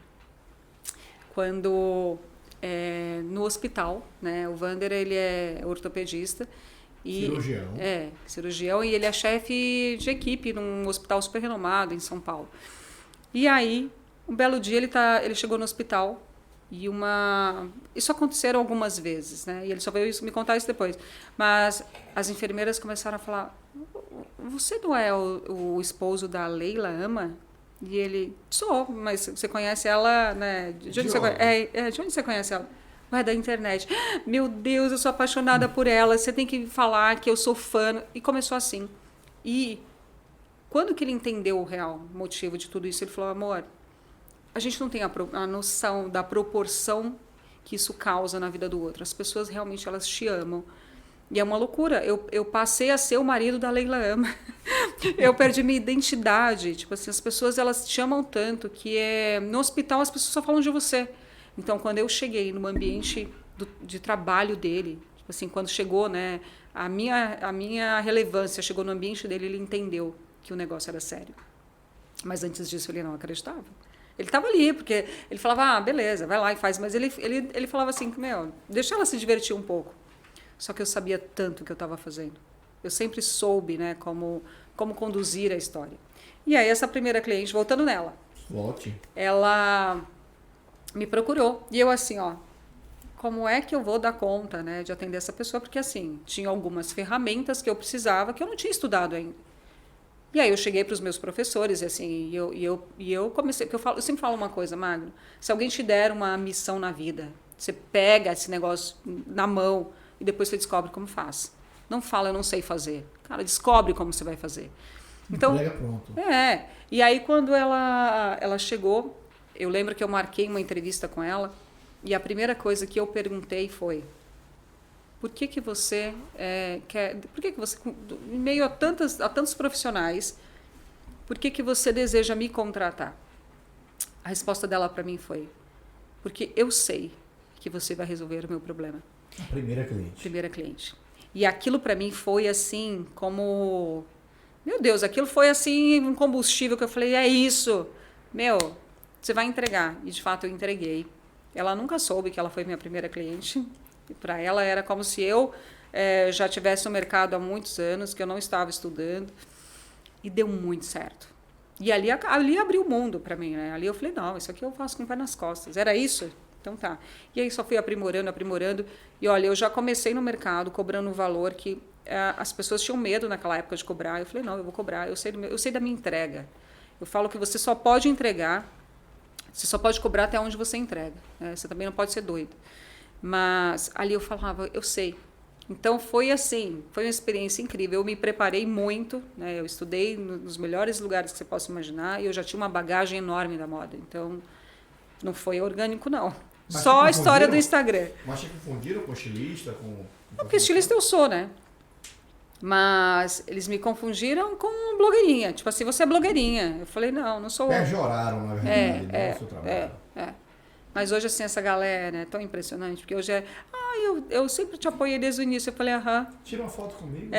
Quando, no hospital, né? O Wander, ele é ortopedista. Cirurgião. Cirurgião, e ele é chefe de equipe num hospital super renomado em São Paulo. E aí, um belo dia ele chegou no hospital e isso aconteceram algumas vezes, né? E ele só veio me contar isso depois. Mas as enfermeiras começaram a falar, você não é o esposo da Leila Ama? E ele, sou, mas você conhece ela, né? De onde você conhece ela? Vai da internet. Meu Deus, eu sou apaixonada por ela, você tem que falar que eu sou fã. E começou assim. E quando que ele entendeu o real motivo de tudo isso, ele falou, amor, a gente não tem a noção da proporção que isso causa na vida do outro. As pessoas realmente, elas te amam. E é uma loucura. Eu passei a ser o marido da Leila Ama. Eu perdi minha identidade. Tipo assim, as pessoas, elas te amam tanto que no hospital as pessoas só falam de você. Então, quando eu cheguei no ambiente de trabalho dele, tipo assim, quando chegou, né, a minha relevância chegou no ambiente dele, ele entendeu que o negócio era sério. Mas antes disso, ele não acreditava. Ele estava ali, porque ele falava, beleza, vai lá e faz. Mas ele falava assim, deixa ela se divertir um pouco. Só que eu sabia tanto o que eu estava fazendo. Eu sempre soube, né, como conduzir a história. E aí, essa primeira cliente, voltando nela, ela me procurou. E eu assim, como é que eu vou dar conta, né, de atender essa pessoa? Porque assim, tinha algumas ferramentas que eu precisava, que eu não tinha estudado ainda. E aí eu cheguei para os meus professores, e assim, eu comecei, porque eu sempre falo uma coisa, Magno, se alguém te der uma missão na vida, Você pega esse negócio na mão e depois você descobre como faz. Não fala, eu não sei fazer. Cara, descobre como você vai fazer. Então, Pronto. E aí quando ela chegou, eu lembro que eu marquei uma entrevista com ela e a primeira coisa que eu perguntei foi: por que você quer, por que você, em meio a tantos profissionais, por que você deseja me contratar? A resposta dela para mim foi: porque eu sei que você vai resolver o meu problema. A primeira cliente. Primeira cliente. E aquilo para mim foi assim, como... Meu Deus, aquilo foi assim, um combustível que eu falei, é isso. Meu, você vai entregar. E de fato eu entreguei. Ela nunca soube que ela foi minha primeira cliente. Para ela era como se eu já tivesse no mercado há muitos anos, que eu não estava estudando. E deu muito certo. E ali abriu o mundo para mim, né? Ali eu falei, não, isso aqui eu faço com o pé nas costas. Era isso? Então tá. E aí só fui aprimorando. E olha, eu já comecei no mercado cobrando um valor que as pessoas tinham medo naquela época de cobrar. Eu falei, não, eu vou cobrar, eu sei da minha entrega. Eu falo que você só pode entregar, você só pode cobrar até onde você entrega. Né? Você também não pode ser doido. Mas ali eu falava, eu sei. Então foi assim, foi uma experiência incrível. Eu me preparei muito, né? Eu estudei nos melhores lugares que você possa imaginar e eu já tinha uma bagagem enorme da moda. Então não foi orgânico, não. Mas só a história do Instagram. Mas te confundiram com estilista? Porque estilista eu sou, né? Mas eles me confundiram com blogueirinha. Tipo assim, você é blogueirinha. Eu falei, não sou. Pejoraram, na verdade, o seu trabalho. Mas hoje, assim, essa galera é tão impressionante, porque hoje eu sempre te apoiei desde o início. Eu falei, Tira uma foto comigo.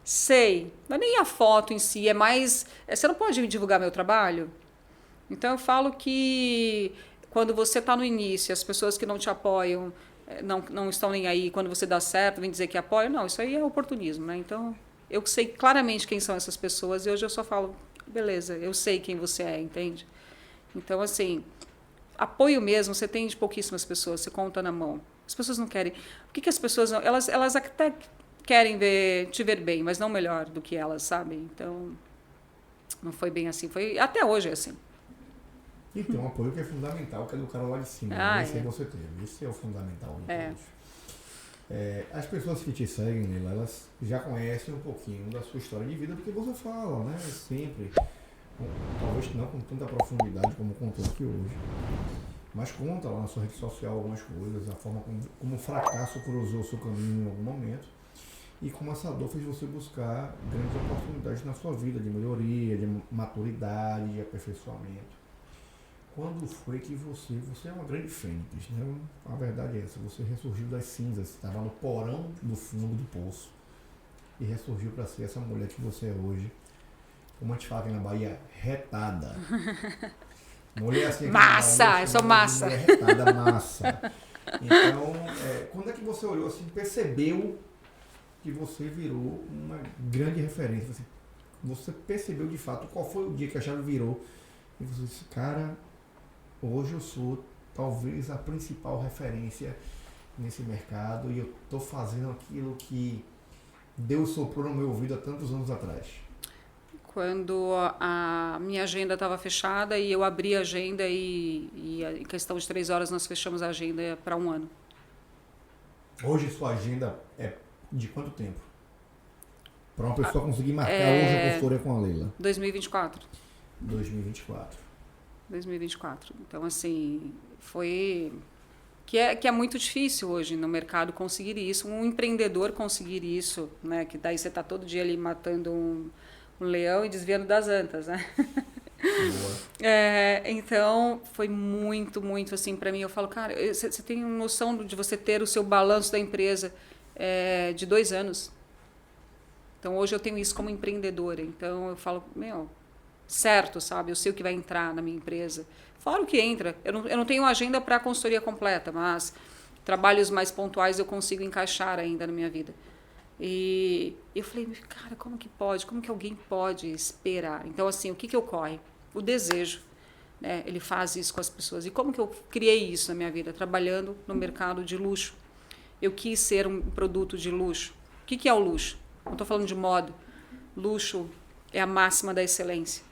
Sei. Mas nem a foto em si, é mais... Você não pode divulgar meu trabalho? Então, eu falo que quando você está no início, as pessoas que não te apoiam não estão nem aí, quando você dá certo, vem dizer que apoia. Não, isso aí é oportunismo, né? Então, eu sei claramente quem são essas pessoas e hoje eu só falo, beleza, eu sei quem você é, entende? Então, assim... Apoio mesmo, você tem de pouquíssimas pessoas, você conta na mão. As pessoas não querem... Por que as pessoas não... Elas até querem te ver bem, mas não melhor do que elas, sabe? Então, não foi bem assim. Até hoje é assim. E tem um apoio que é fundamental, que é do cara lá de cima. Esse aí você teve. Esse é o fundamental. As pessoas que te seguem, Leila, elas já conhecem um pouquinho da sua história de vida, porque você fala, né? Sempre... Talvez não com tanta profundidade como contou aqui hoje, mas conta lá na sua rede social algumas coisas, a forma como o fracasso cruzou o seu caminho em algum momento e como essa dor fez você buscar grandes oportunidades na sua vida, de melhoria, de maturidade, de aperfeiçoamento. Quando foi que você é uma grande fênix, né? A verdade é essa, você ressurgiu das cinzas, estava no porão do fundo do poço e ressurgiu para ser essa mulher que você é hoje. Como a gente fala aqui na Bahia, retada. Mulher assim... Massa! Bahia, eu sou massa. Mulher retada, massa. Então, quando é que você olhou assim, percebeu que você virou uma grande referência? Assim, você percebeu de fato qual foi o dia que a chave virou e você disse, cara, hoje eu sou talvez a principal referência nesse mercado e eu estou fazendo aquilo que Deus soprou no meu ouvido há tantos anos atrás. Quando a minha agenda estava fechada e eu abri a agenda e em questão de 3 horas nós fechamos a agenda para 1 ano. Hoje sua agenda é de quanto tempo? Para uma pessoa conseguir marcar hoje a consultoria com a Leila. 2024. 2024. Então, assim, foi... Que é muito difícil hoje no mercado conseguir isso. Um empreendedor conseguir isso, né? Que daí você está todo dia ali matando um leão e desviando das antas, né? Então, foi muito, muito assim para mim. Eu falo, cara, você tem noção de você ter o seu balanço da empresa de 2 anos? Então, hoje eu tenho isso como empreendedora. Então, eu falo, certo, sabe? Eu sei o que vai entrar na minha empresa. Fora o que entra. Eu não tenho agenda para a consultoria completa, mas trabalhos mais pontuais eu consigo encaixar ainda na minha vida. E eu falei, cara, como que pode? Como que alguém pode esperar? Então, assim, o que ocorre? O desejo, né? Ele faz isso com as pessoas. E como que eu criei isso na minha vida? Trabalhando no mercado de luxo. Eu quis ser um produto de luxo. O que é o luxo? Não estou falando de moda. Luxo é a máxima da excelência.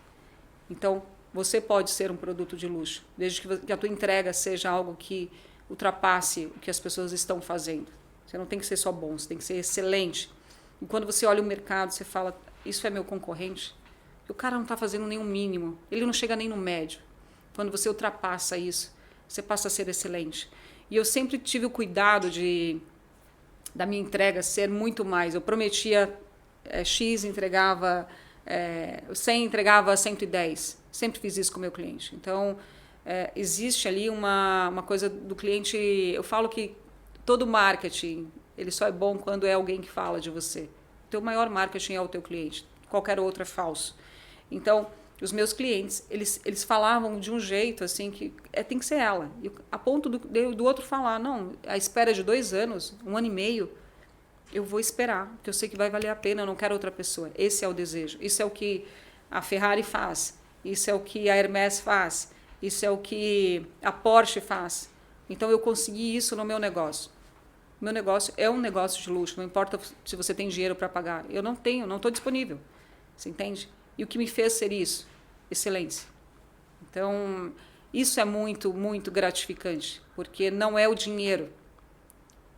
Então, você pode ser um produto de luxo, desde que a tua entrega seja algo que ultrapasse o que as pessoas estão fazendo. Você não tem que ser só bom, você tem que ser excelente. E quando você olha o mercado, você fala, isso é meu concorrente? O cara não está fazendo nem o mínimo, ele não chega nem no médio. Quando você ultrapassa isso, você passa a ser excelente. E eu sempre tive o cuidado da minha entrega ser muito mais. Eu prometia X, entregava 100, entregava 110. Sempre fiz isso com o meu cliente. Então, existe ali uma coisa do cliente. Eu falo que todo marketing ele só é bom quando é alguém que fala de você. O teu maior marketing é o teu cliente. Qualquer outro é falso. Então, os meus clientes, eles falavam de um jeito assim que tem que ser ela. E a ponto do outro falar, não, a espera de 2 anos, 1 ano e meio, eu vou esperar, porque eu sei que vai valer a pena, eu não quero outra pessoa. Esse é o desejo. Isso é o que a Ferrari faz. Isso é o que a Hermès faz. Isso é o que a Porsche faz. Então, eu consegui isso no meu negócio. Meu negócio é um negócio de luxo, não importa se você tem dinheiro para pagar. Eu não tenho, não estou disponível. Você entende? E o que me fez ser isso? Excelência. Então, isso é muito, muito gratificante, porque não é o dinheiro,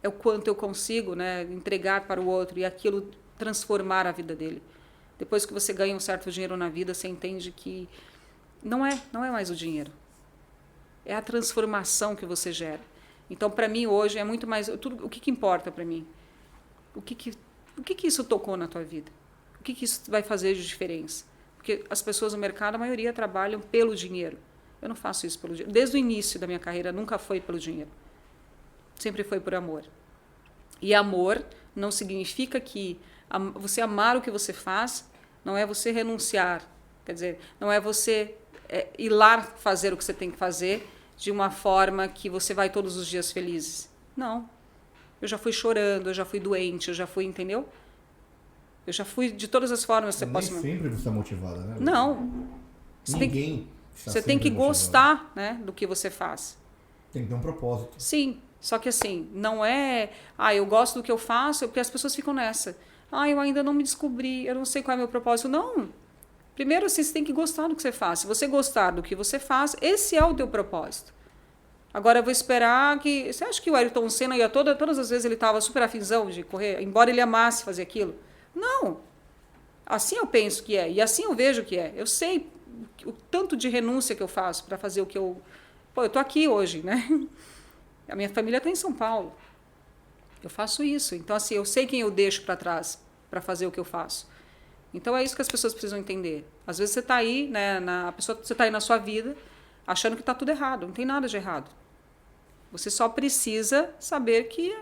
é o quanto eu consigo, né, entregar para o outro e aquilo transformar a vida dele. Depois que você ganha um certo dinheiro na vida, você entende que não é mais o dinheiro, é a transformação que você gera. Então, para mim, hoje, é muito mais... o que importa para mim? O que isso tocou na tua vida? O que isso vai fazer de diferença? Porque as pessoas no mercado, a maioria, trabalham pelo dinheiro. Eu não faço isso pelo dinheiro. Desde o início da minha carreira, nunca foi pelo dinheiro. Sempre foi por amor. E amor não significa que você amar o que você faz não é você renunciar. Quer dizer, não é você ir lá fazer o que você tem que fazer de uma forma que você vai todos os dias felizes. Não. Eu já fui chorando, eu já fui doente, eu já fui, entendeu? Eu já fui de todas as formas. Você Nem pode... sempre você está motivada, né? Não. Você tem que gostar, né, do que você faz. Tem que ter um propósito. Sim. Só que assim, não é... eu gosto do que eu faço, porque as pessoas ficam nessa. Eu ainda não me descobri, eu não sei qual é o meu propósito. Não. Primeiro, assim, você tem que gostar do que você faz. Se você gostar do que você faz, esse é o teu propósito. Agora, eu vou esperar que... Você acha que o Ayrton Senna ia todas as vezes ele estava super afinzão de correr, embora ele amasse fazer aquilo? Não. Assim eu penso que é. E assim eu vejo que é. Eu sei o tanto de renúncia que eu faço para fazer o que eu... eu estou aqui hoje, né? A minha família está em São Paulo. Eu faço isso. Então, assim, eu sei quem eu deixo para trás para fazer o que eu faço. Então, é isso que as pessoas precisam entender. Às vezes você está aí, né, você está aí na sua vida achando que está tudo errado. Não tem nada de errado. Você só precisa saber que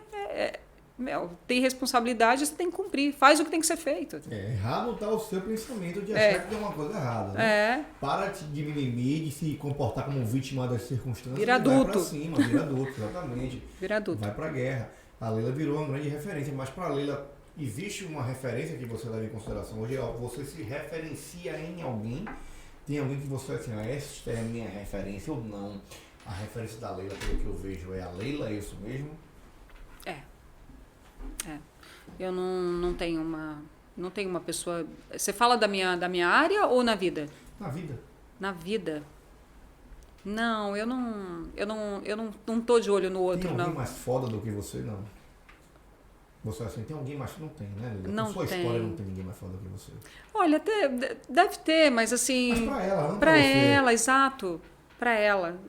tem responsabilidade, você tem que cumprir. Faz o que tem que ser feito. Errado está o seu pensamento de achar que tem uma coisa errada. Né? Para de mimimi, de se comportar como vítima das circunstâncias. Vira adulto. Vai para cima, vira adulto, exatamente. Vira adulto. Vai para a guerra. A Leila virou uma grande referência, mas para a Leila existe uma referência que você leva em consideração hoje? Você se referencia em alguém? Tem alguém que você assim, esta é a minha referência ou não? A referência da Leila, pelo que eu vejo, é a Leila, é isso mesmo? Eu não tenho uma pessoa... Você fala da minha área ou na vida? Na vida. Na vida. Não, eu não tô de olho no outro, não. Tem alguém não. mais foda do que você, não? Você assim, tem alguém mais... Não tem, né, Leila? Não Com sua tem. história não tem ninguém mais foda do que você. Olha, deve ter, mas assim... Mas pra ela, não pra você. ela, exato. Pra ela.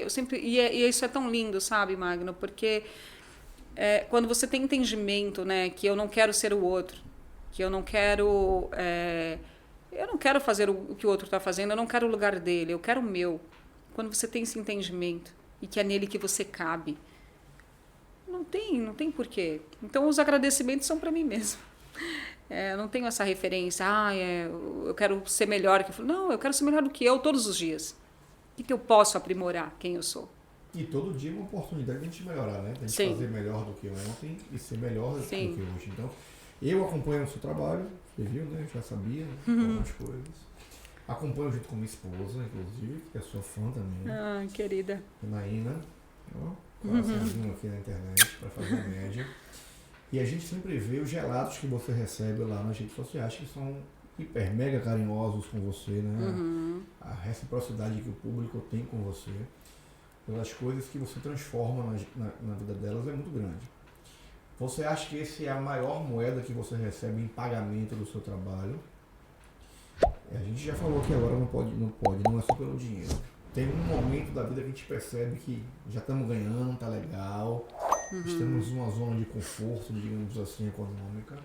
Eu sempre... E isso é tão lindo, sabe, Magno? Porque quando você tem entendimento, né, que eu não quero ser o outro, que eu não quero fazer o que o outro está fazendo, eu não quero o lugar dele, eu quero o meu. Quando você tem esse entendimento e que é nele que você cabe, não tem porquê. Então, os agradecimentos são para mim mesmo. Eu não tenho essa referência, eu quero ser melhor. Não, eu quero ser melhor do que eu todos os dias. O que eu posso aprimorar quem eu sou? E todo dia é uma oportunidade de a gente melhorar, né? De a gente Sim. fazer melhor do que ontem e ser melhor Sim. do que hoje. Então, eu acompanho o seu trabalho, você viu, né? Já sabia algumas coisas. Acompanho junto com minha esposa, inclusive, que é sua fã também. Querida. Janaína, coraçãozinho aqui na internet para fazer a média. E a gente sempre vê os relatos que você recebe lá nas redes sociais, que são hiper, mega carinhosos com você, né? A reciprocidade que o público tem com você. pelas coisas que você transforma na vida delas, é muito grande. Você acha que esse é a maior moeda que você recebe em pagamento do seu trabalho? A gente já falou que agora não é só pelo dinheiro. Tem um momento da vida que a gente percebe que já estamos ganhando, tá legal, estamos numa zona de conforto, digamos assim, econômica,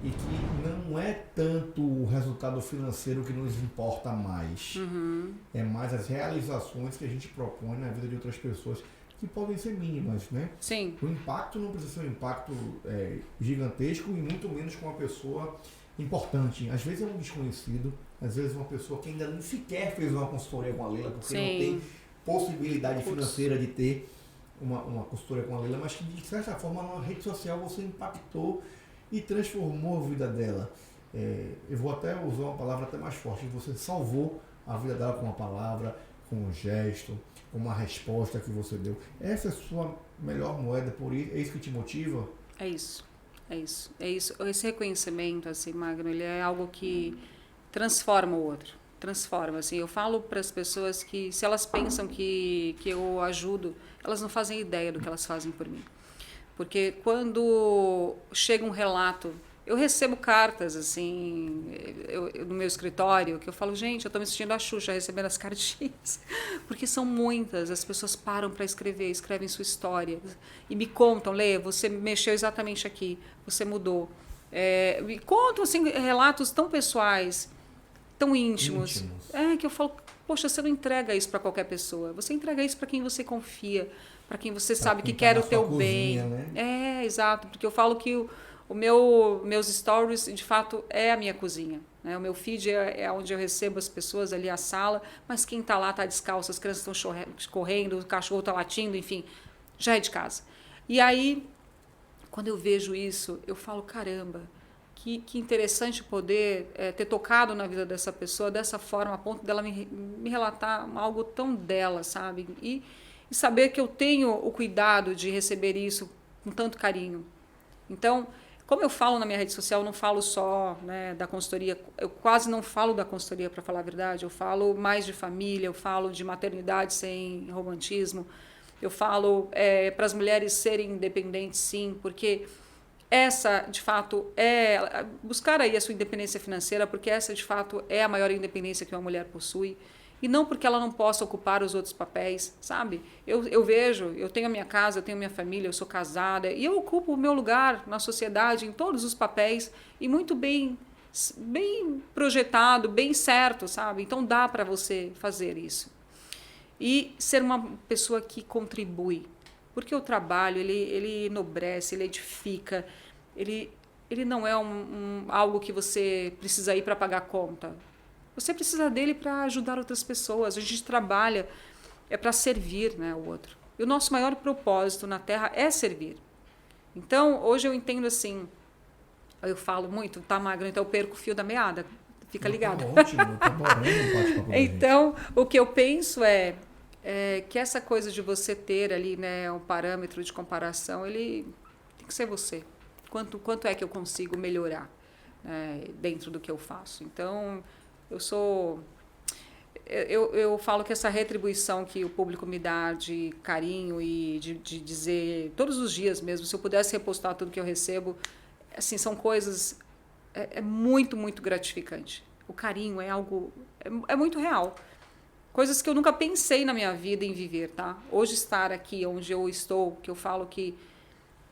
e que não é tanto o resultado financeiro que nos importa mais, é mais as realizações que a gente propõe na vida de outras pessoas, que podem ser mínimas, né? Sim. O impacto não precisa ser um impacto gigantesco e muito menos com uma pessoa importante. Às vezes é um desconhecido, às vezes uma pessoa que ainda nem sequer fez uma consultoria com a Leila, porque não tem possibilidade financeira de ter uma consultoria com a Leila, mas que de certa forma na rede social você impactou e transformou a vida dela. Eu vou até usar uma palavra até mais forte, você salvou a vida dela com uma palavra, com um gesto, com uma resposta que você deu. Essa é a sua melhor moeda, por isso, é isso que te motiva? É isso. Esse reconhecimento, assim, Magno, ele é algo que transforma o outro. Transforma, assim. Eu falo para as pessoas que, se elas pensam que eu ajudo, elas não fazem ideia do que elas fazem por mim. Porque quando chega um relato, eu recebo cartas, assim, no meu escritório, que eu falo, gente, eu estou me sentindo a Xuxa recebendo as cartinhas. Porque são muitas, as pessoas param para escrever, escrevem sua história. E me contam, Lê, você mexeu exatamente aqui, você mudou. Me contam, assim, relatos tão pessoais, tão íntimos. Que eu falo, poxa, você não entrega isso para qualquer pessoa. Você entrega isso para quem você confia, para quem você sabe que quer o teu bem. Né? Exato, porque eu falo que meus stories, de fato, é a minha cozinha. Né? O meu feed é onde eu recebo as pessoas, ali a sala, mas quem está lá está descalço, as crianças estão correndo, o cachorro está latindo, enfim, já é de casa. E aí, quando eu vejo isso, eu falo, caramba, que interessante poder ter tocado na vida dessa pessoa dessa forma, a ponto dela me relatar algo tão dela, sabe? E saber que eu tenho o cuidado de receber isso com tanto carinho. Então, como eu falo na minha rede social, eu não falo só, né, da consultoria, eu quase não falo da consultoria, para falar a verdade, eu falo mais de família, eu falo de maternidade sem romantismo, eu falo para as mulheres serem independentes, sim, porque essa, de fato, buscar aí a sua independência financeira, porque essa, de fato, é a maior independência que uma mulher possui. E não porque ela não possa ocupar os outros papéis, sabe? Eu vejo, eu tenho a minha casa, eu tenho a minha família, eu sou casada, e eu ocupo o meu lugar na sociedade, em todos os papéis, e muito bem projetado, bem certo, sabe? Então dá para você fazer isso. E ser uma pessoa que contribui. Porque o trabalho, ele enobrece, ele edifica, ele não é algo que você precisa ir para pagar conta. Você precisa dele para ajudar outras pessoas. A gente trabalha para servir, né, o outro. E o nosso maior propósito na Terra é servir. Então, hoje eu entendo assim, eu falo muito, tá, Magno? Então eu perco o fio da meada. Fica ligado. Tá ótimo, eu tô adorando o bate-papo. Então, o que eu penso é que essa coisa de você ter ali, né, um parâmetro de comparação, ele tem que ser você. Quanto é que eu consigo melhorar, né, dentro do que eu faço? Então, eu falo que essa retribuição que o público me dá de carinho e de dizer, todos os dias mesmo, se eu pudesse repostar tudo que eu recebo, assim, são coisas, muito, muito gratificante. O carinho é algo, é muito real. Coisas que eu nunca pensei na minha vida em viver, tá? Hoje estar aqui onde eu estou, que eu falo que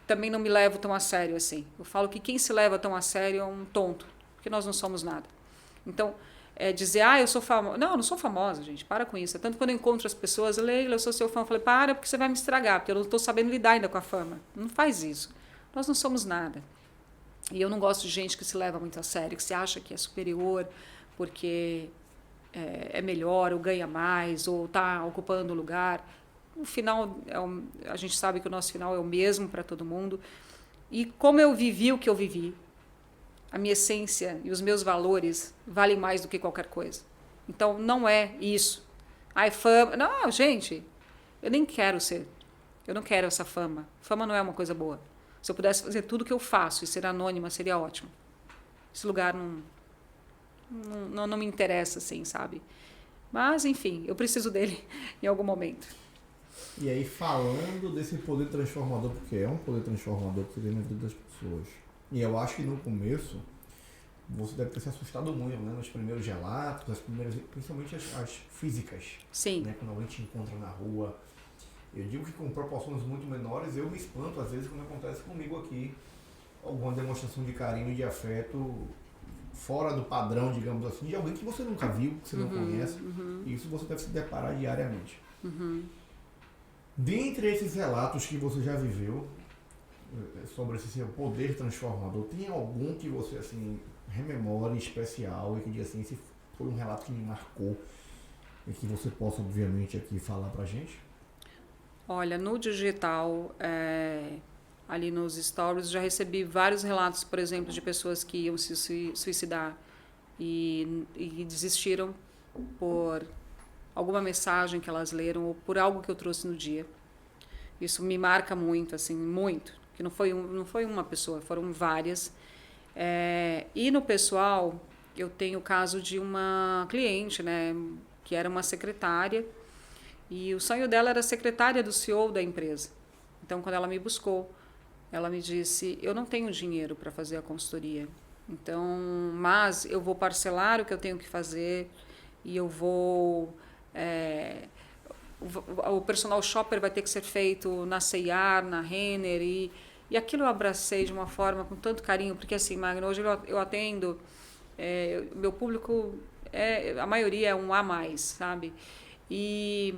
também não me levo tão a sério assim. Eu falo que quem se leva tão a sério é um tonto, porque nós não somos nada. Então, dizer, eu sou famosa. Não, eu não sou famosa, gente, para com isso. Tanto quando eu encontro as pessoas, Leila, eu sou seu fã, eu falei, para, porque você vai me estragar, porque eu não estou sabendo lidar ainda com a fama. Não faz isso. Nós não somos nada. E eu não gosto de gente que se leva muito a sério, que se acha que é superior, porque é melhor, ou ganha mais, ou está ocupando o lugar. No final, a gente sabe que o nosso final é o mesmo para todo mundo. E como eu vivi o que eu vivi, a minha essência e os meus valores valem mais do que qualquer coisa. Então, não é isso. Fama. Não, gente, eu nem quero ser. Eu não quero essa fama. Fama não é uma coisa boa. Se eu pudesse fazer tudo o que eu faço e ser anônima, seria ótimo. Esse lugar não me interessa, assim, sabe? Mas, enfim, eu preciso dele em algum momento. E aí, falando desse poder transformador, porque é um poder transformador que você tem na vida das pessoas. E eu acho que no começo, você deve ter se assustado muito, né? Nos primeiros relatos, principalmente as físicas. Sim. Né? Quando alguém te encontra na rua. Eu digo que com proporções muito menores, eu me espanto às vezes quando acontece comigo aqui. Alguma demonstração de carinho e de afeto fora do padrão, digamos assim, de alguém que você nunca viu, que você não conhece. E isso você deve se deparar diariamente. Dentre esses relatos que você já viveu sobre esse seu poder transformador, tem algum que você assim rememore especial e que diga assim, esse foi um relato que me marcou e que você possa obviamente aqui falar pra gente? Olha, no digital, ali nos stories, já recebi vários relatos, por exemplo, de pessoas que iam se suicidar e desistiram por alguma mensagem que elas leram ou por algo que eu trouxe no dia. Isso me marca muito, assim, muito. Que não foi uma pessoa, foram várias. E no pessoal, eu tenho o caso de uma cliente, né, que era uma secretária, e o sonho dela era secretária do CEO da empresa. Então, quando ela me buscou, ela me disse, eu não tenho dinheiro para fazer a consultoria, então, mas eu vou parcelar o que eu tenho que fazer e eu vou... o personal shopper vai ter que ser feito na C&A, na Renner, e aquilo eu abracei de uma forma com tanto carinho, porque assim, Magno, hoje eu atendo, meu público, a maioria é um A+, sabe? E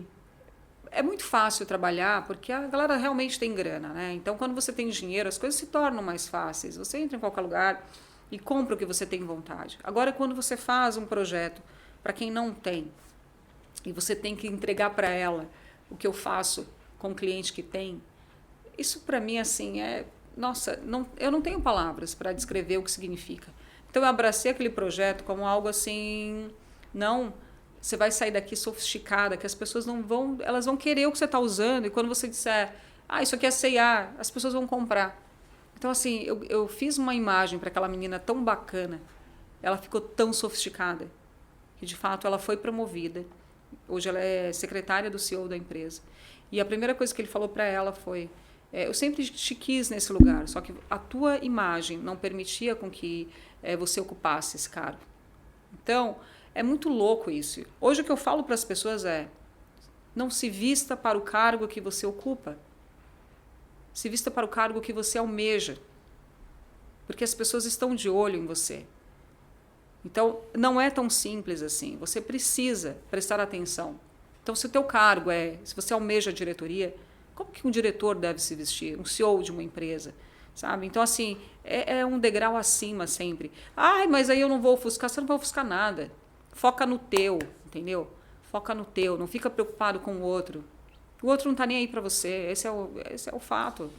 é muito fácil trabalhar porque a galera realmente tem grana, né? Então, quando você tem dinheiro, as coisas se tornam mais fáceis. Você entra em qualquer lugar e compra o que você tem vontade. Agora, quando você faz um projeto para quem não tem e você tem que entregar para ela o que eu faço com o cliente que tem, isso para mim, assim, nossa, eu não tenho palavras para descrever o que significa. Então, eu abracei aquele projeto como algo assim, não... Você vai sair daqui sofisticada, que as pessoas elas vão querer o que você está usando, e quando você disser, isso aqui é C&A, as pessoas vão comprar. Então, assim, eu fiz uma imagem para aquela menina tão bacana, ela ficou tão sofisticada, que de fato ela foi promovida. Hoje ela é secretária do CEO da empresa. E a primeira coisa que ele falou para ela foi, eu sempre te quis nesse lugar, só que a tua imagem não permitia com que você ocupasse esse cargo. Então... é muito louco isso. Hoje o que eu falo para as pessoas não se vista para o cargo que você ocupa. Se vista para o cargo que você almeja. Porque as pessoas estão de olho em você. Então, não é tão simples assim. Você precisa prestar atenção. Então, se o teu cargo se você almeja a diretoria, como que um diretor deve se vestir? Um CEO de uma empresa, sabe? Então, assim, é um degrau acima sempre. Mas aí eu não vou ofuscar. Você não vai ofuscar nada. Foca no teu, entendeu? Foca no teu, não fica preocupado com o outro. O outro não está nem aí para você, esse é o fato.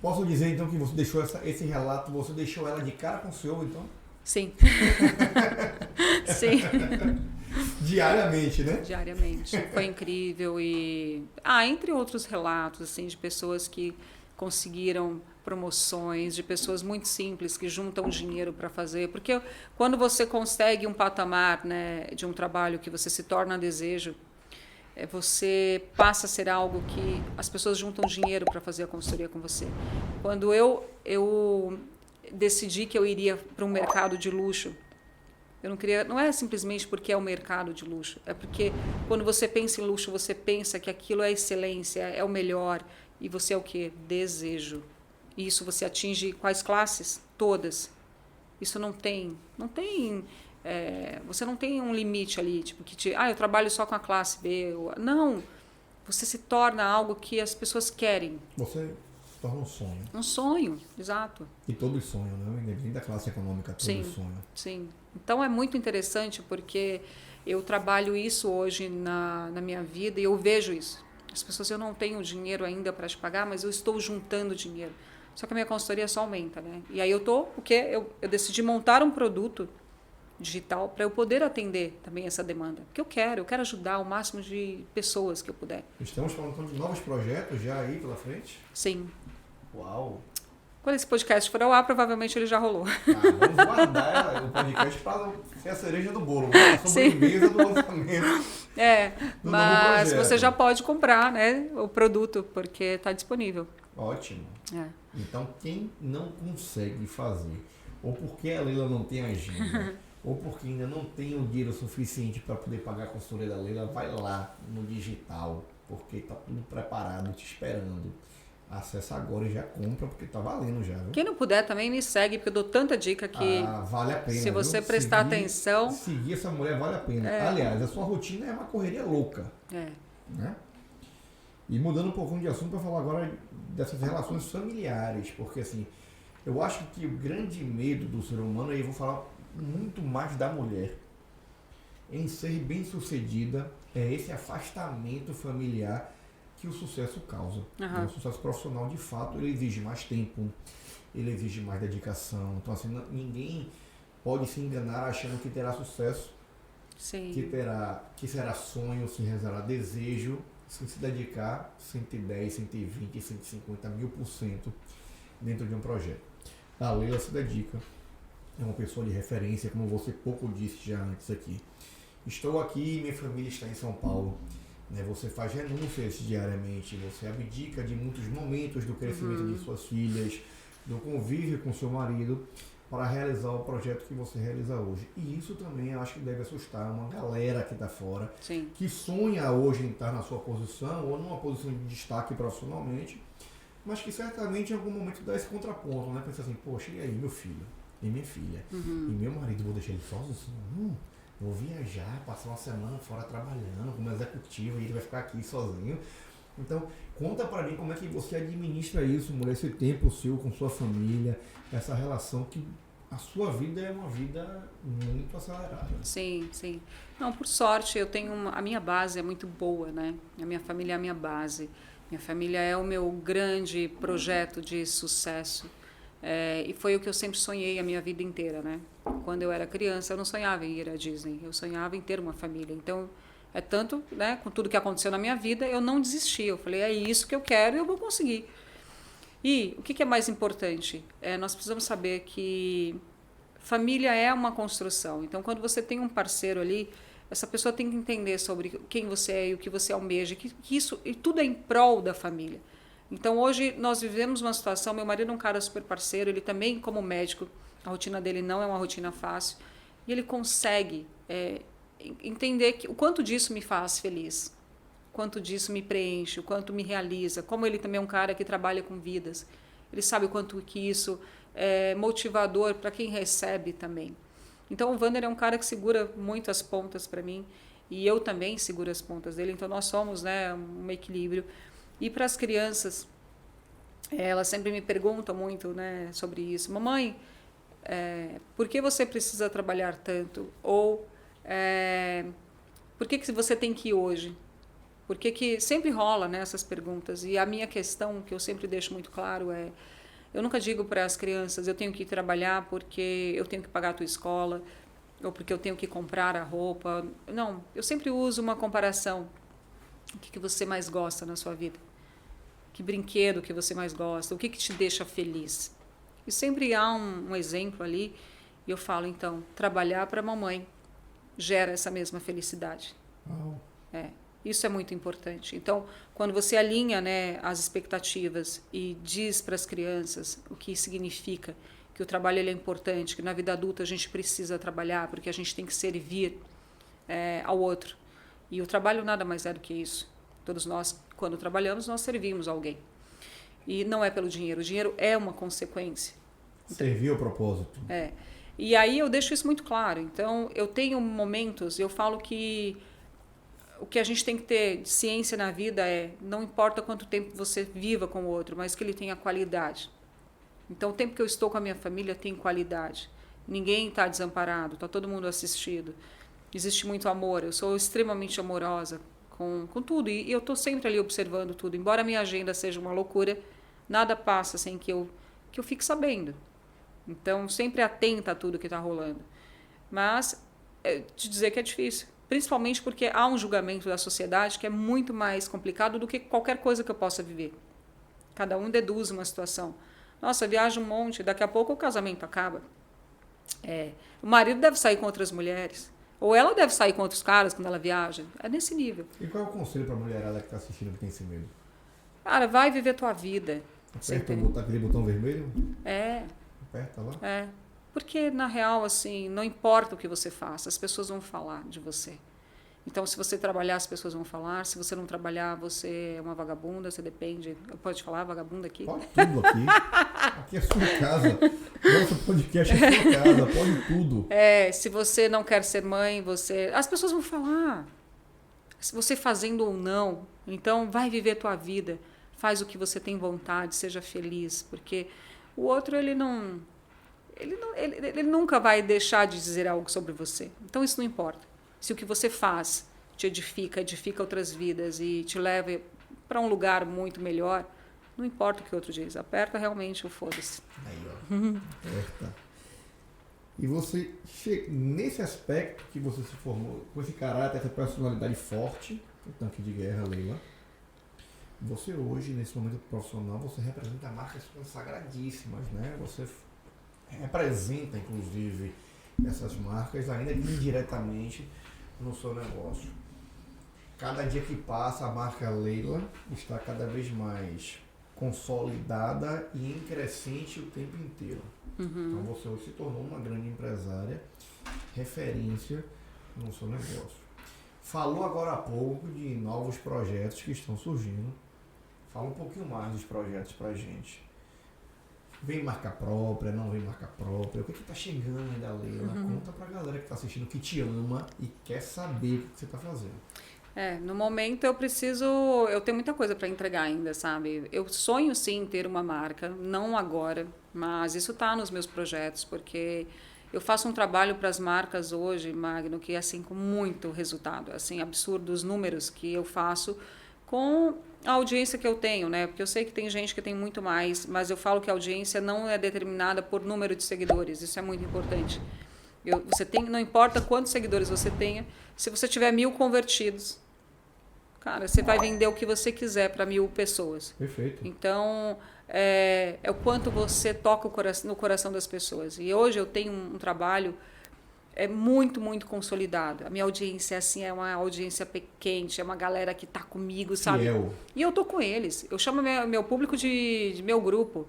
Posso dizer, então, que você deixou esse relato, você deixou ela de cara com o senhor, então? Sim. Sim. Diariamente, né? Diariamente. Foi incrível e... entre outros relatos, assim, de pessoas que conseguiram promoções, de pessoas muito simples que juntam dinheiro para fazer, porque quando você consegue um patamar, né, de um trabalho que você se torna desejo, você passa a ser algo que as pessoas juntam dinheiro para fazer a consultoria com você. Quando eu decidi que eu iria para um mercado de luxo, eu não queria, não é simplesmente porque é o mercado de luxo, é porque quando você pensa em luxo, você pensa que aquilo é excelência, é o melhor, e você é o quê? Desejo. E isso você atinge quais classes? Todas. Isso não tem você não tem um limite ali, tipo, eu trabalho só com a classe B. Não, você se torna algo que as pessoas querem. Você se torna um sonho. Um sonho, exato. E todos sonham, né? Independente da classe econômica, todos sonham. Sim. Então é muito interessante porque eu trabalho isso hoje na minha vida e eu vejo isso. As pessoas, eu não tenho dinheiro ainda para te pagar, mas eu estou juntando dinheiro. Só que a minha consultoria só aumenta, né? E aí eu decidi montar um produto digital para eu poder atender também essa demanda. Porque eu quero ajudar o máximo de pessoas que eu puder. Estamos falando de novos projetos já aí pela frente? Sim. Uau! Quando esse podcast for ao ar, provavelmente ele já rolou. Vamos guardar o podcast para ser a cereja do bolo, a sobremesa do lançamento. Do mas você já pode comprar, né, o produto, porque está disponível. Ótimo. Então, quem não consegue fazer, ou porque a Leila não tem agenda, ou porque ainda não tem o dinheiro suficiente para poder pagar a consultoria da Leila, vai lá no digital, porque está tudo preparado, te esperando. Acessa agora e já compra, porque tá valendo já. Viu? Quem não puder também me segue, porque eu dou tanta dica que vale a pena. Se você prestar atenção... Seguir essa mulher vale a pena. Aliás, a sua rotina é uma correria louca. Né? E mudando um pouquinho de assunto para falar agora dessas relações familiares, porque assim, eu acho que o grande medo do ser humano, e eu vou falar muito mais da mulher, em ser bem sucedida, é esse afastamento familiar que o sucesso causa. O sucesso profissional, de fato, ele exige mais tempo, ele exige mais dedicação. Então, assim, ninguém pode se enganar achando que terá sucesso, que será sonho, se será desejo, sem se dedicar 110, 120, 150 mil% dentro de um projeto. A Leila se dedica, é uma pessoa de referência, como você pouco disse já antes aqui. Estou aqui, minha família está em São Paulo. Você faz renúncias diariamente, você abdica de muitos momentos do crescimento de suas filhas, do convívio com seu marido, para realizar o projeto que você realiza hoje. E isso também eu acho que deve assustar uma galera que está fora, que sonha hoje em estar na sua posição, ou numa posição de destaque profissionalmente, mas que certamente em algum momento dá esse contraponto, né? Pensa assim, poxa, e aí meu filho, e minha filha, e meu marido, vou deixar ele sozinho? Vou viajar, passar uma semana fora trabalhando como executivo e ele vai ficar aqui sozinho. Então, conta pra mim como é que você administra isso, mulher, esse tempo seu com sua família, essa relação que a sua vida é uma vida muito acelerada. Sim. Não, por sorte, eu tenho a minha base é muito boa, né? A minha família é a minha base. Minha família é o meu grande projeto de sucesso. E foi o que eu sempre sonhei a minha vida inteira, né? Quando eu era criança, eu não sonhava em ir à Disney, eu sonhava em ter uma família. Então, tanto, né, com tudo que aconteceu na minha vida, eu não desisti. Eu falei, é isso que eu quero e eu vou conseguir. E o que é mais importante? Nós precisamos saber que família é uma construção. Então, quando você tem um parceiro ali, essa pessoa tem que entender sobre quem você é e o que você almeja, que isso e tudo é em prol da família. Então, hoje, nós vivemos uma situação, meu marido é um cara super parceiro, ele também, como médico, a rotina dele não é uma rotina fácil, e ele consegue entender o quanto disso me faz feliz, o quanto disso me preenche, o quanto me realiza, como ele também é um cara que trabalha com vidas, ele sabe o quanto que isso é motivador para quem recebe também. Então, o Wander é um cara que segura muito as pontas para mim, e eu também seguro as pontas dele, então nós somos, né, um equilíbrio. E para as crianças, elas sempre me perguntam muito, né, sobre isso. Mamãe, por que você precisa trabalhar tanto? Ou por que você tem que ir hoje? Porque sempre rola, né, essas perguntas. E a minha questão, que eu sempre deixo muito claro, eu nunca digo para as crianças, eu tenho que ir trabalhar porque eu tenho que pagar a tua escola, ou porque eu tenho que comprar a roupa. Não, eu sempre uso uma comparação. O que você mais gosta na sua vida? Que brinquedo que você mais gosta? O que te deixa feliz? E sempre há um exemplo ali, e eu falo, então, trabalhar para a mamãe gera essa mesma felicidade. Isso é muito importante. Então, quando você alinha, né, as expectativas e diz para as crianças o que significa que o trabalho ele é importante, que na vida adulta a gente precisa trabalhar porque a gente tem que servir ao outro. E o trabalho nada mais é do que isso. Todos nós, quando trabalhamos, nós servimos alguém. E não é pelo dinheiro. O dinheiro é uma consequência. Servir ao propósito. E aí eu deixo isso muito claro. Então, eu tenho momentos, eu falo que o que a gente tem que ter de ciência na vida não importa quanto tempo você viva com o outro, mas que ele tenha qualidade. Então, o tempo que eu estou com a minha família tem qualidade. Ninguém está desamparado, está todo mundo assistido. Existe muito amor, eu sou extremamente amorosa com tudo. E eu estou sempre ali observando tudo. Embora a minha agenda seja uma loucura, nada passa sem que eu fique sabendo. Então, sempre atenta a tudo que está rolando. Mas, te dizer que é difícil. Principalmente porque há um julgamento da sociedade que é muito mais complicado do que qualquer coisa que eu possa viver. Cada um deduz uma situação. Nossa, viaja um monte, daqui a pouco o casamento acaba. O marido deve sair com outras mulheres. Ou ela deve sair com outros caras quando ela viaja. É nesse nível. E qual é o conselho para a mulherada que está assistindo que tem esse medo? Cara, vai viver tua vida. Aperta aquele botão vermelho? É. Aperta lá. É. Porque, na real, assim, não importa o que você faça, as pessoas vão falar de você. Então, se você trabalhar, as pessoas vão falar. Se você não trabalhar, você é uma vagabunda, você depende. Pode falar vagabunda aqui? Pode tudo aqui. Aqui é sua casa. Nosso podcast é sua casa, pode tudo. Se você não quer ser mãe, as pessoas vão falar. Se você fazendo ou não. Então, vai viver tua vida. Faz o que você tem vontade, seja feliz. Porque o outro, ele nunca vai deixar de dizer algo sobre você. Então, isso não importa. Se o que você faz te edifica outras vidas e te leva para um lugar muito melhor, não importa o que o outro diz. Aperta realmente o foda-se. Aí, ó. Aperta. E você, nesse aspecto que você se formou, com esse caráter, essa personalidade forte, o tanque de guerra, Leila, você hoje, nesse momento profissional, você representa marcas consagradíssimas, né? Você representa, inclusive, essas marcas, ainda que indiretamente, no seu negócio. Cada dia que passa, a marca Leila está cada vez mais consolidada e em crescente o tempo inteiro. Então você hoje se tornou uma grande empresária, referência no seu negócio. Falou agora há pouco de novos projetos que estão surgindo. Fala um pouquinho mais dos projetos pra gente. Vem marca própria, não vem marca própria? O que está chegando ainda, Leila? Conta pra galera que está assistindo, que te ama e quer saber o que você está fazendo. No momento eu tenho muita coisa para entregar ainda, sabe? Eu sonho sim em ter uma marca, não agora, mas isso está nos meus projetos, porque eu faço um trabalho para as marcas hoje, Magno, que é assim, com muito resultado, assim, absurdo os números que eu faço com a audiência que eu tenho, né? Porque eu sei que tem gente que tem muito mais, mas eu falo que a audiência não é determinada por número de seguidores, isso é muito importante. Não importa quantos seguidores você tenha, se você tiver 1000 convertidos, cara, você vai vender o que você quiser para 1000 pessoas. Perfeito. Então, é o quanto você toca no coração das pessoas. E hoje eu tenho um trabalho muito, muito consolidado. A minha audiência assim, é uma audiência quente, é uma galera que está comigo, sabe? Fiel. E eu tô com eles. Eu chamo meu público de meu grupo.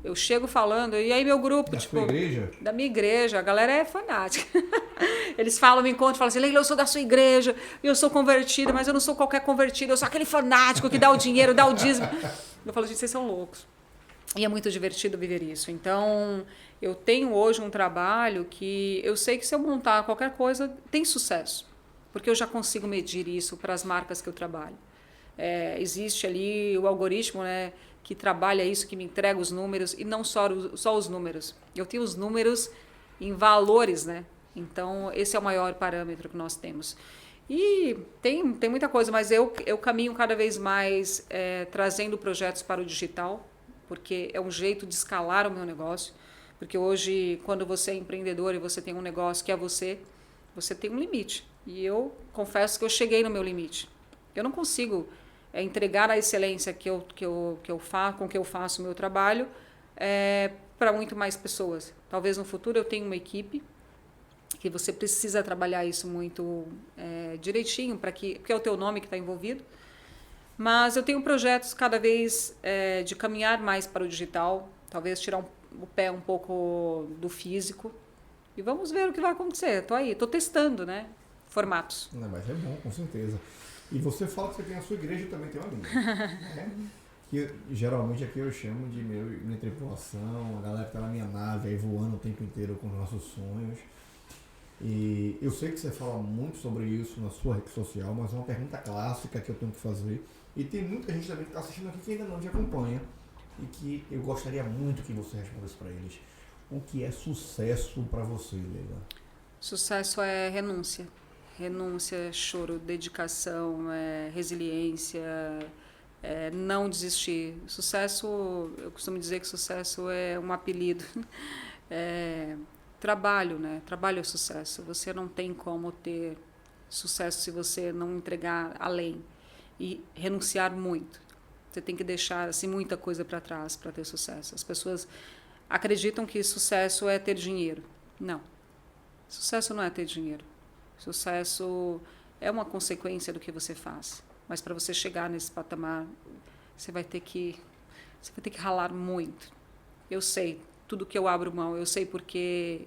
Eu chego falando, e aí meu grupo, Da sua igreja? Da minha igreja, a galera é fanática. Eles me encontram e falam assim, Leila, eu sou da sua igreja, eu sou convertida, mas eu não sou qualquer convertida, eu sou aquele fanático que dá o dinheiro, dá o dízimo. Eu falo, gente, vocês são loucos. E é muito divertido viver isso. Então, eu tenho hoje um trabalho que eu sei que se eu montar qualquer coisa, tem sucesso. Porque eu já consigo medir isso para as marcas que eu trabalho. Existe ali o algoritmo, né, que trabalha isso, que me entrega os números, e não só os números. Eu tenho os números em valores, né? Então, esse é o maior parâmetro que nós temos. E tem muita coisa, mas eu caminho cada vez mais trazendo projetos para o digital, porque é um jeito de escalar o meu negócio. Porque hoje, quando você é empreendedor e você tem um negócio que é você tem um limite. E eu confesso que eu cheguei no meu limite. Eu não consigo entregar a excelência com que eu faço o meu trabalho para muito mais pessoas. Talvez no futuro eu tenha uma equipe que você precisa trabalhar isso muito direitinho, porque é o teu nome que está envolvido. Mas eu tenho projetos cada vez de caminhar mais para o digital, talvez tirar o pé um pouco do físico. E vamos ver o que vai acontecer. Estou aí, estou testando, né? Formatos. Não, mas é bom, com certeza. E você fala que você tem a sua igreja e também tem uma linha. Que geralmente aqui eu chamo de minha tripulação, a galera que está na minha nave aí voando o tempo inteiro com os nossos sonhos. E eu sei que você fala muito sobre isso na sua rede social, mas é uma pergunta clássica que eu tenho que fazer. E tem muita gente também que está assistindo aqui que ainda não te acompanha e que eu gostaria muito que você respondesse para eles. O que é sucesso para você, Leila? Sucesso é renúncia. Renúncia, choro, dedicação, resiliência, não desistir. Sucesso, eu costumo dizer que sucesso é um apelido. Trabalho, né? Trabalho é sucesso. Você não tem como ter sucesso se você não entregar além e renunciar muito. Você tem que deixar assim, muita coisa para trás para ter sucesso. As pessoas acreditam que sucesso é ter dinheiro. Não. Sucesso não é ter dinheiro. Sucesso é uma consequência do que você faz. Mas para você chegar nesse patamar, você vai ter que ralar muito. Eu sei tudo que eu abro mão, eu sei porque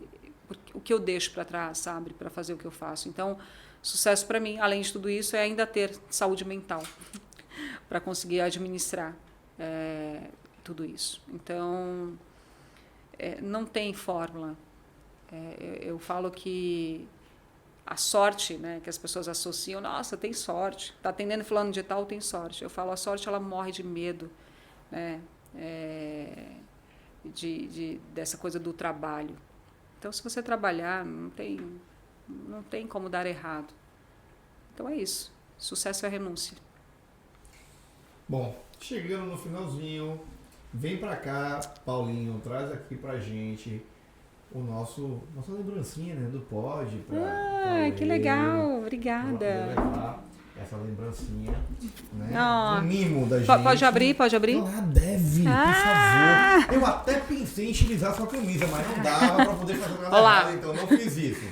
o que eu deixo para trás, sabe, para fazer o que eu faço. Então, sucesso para mim, além de tudo isso, é ainda ter saúde mental para conseguir administrar tudo isso. Então, não tem fórmula. Eu falo que a sorte, né, que as pessoas associam, nossa, tem sorte, está atendendo fulano de tal, tem sorte. Eu falo, a sorte ela morre de medo, né, dessa coisa do trabalho. Então, se você trabalhar, não tem como dar errado. Então é isso. Sucesso é renúncia. Bom, chegando no finalzinho, vem pra cá, Paulinho, traz aqui pra gente nossa lembrancinha, né, do pod. Que legal, obrigada. Levar essa lembrancinha, né? Oh. Um mimo da gente. Pode abrir? Deve, por favor. Eu até pensei em estilizar sua camisa, mas não dava pra poder fazer nada errado, então não fiz isso.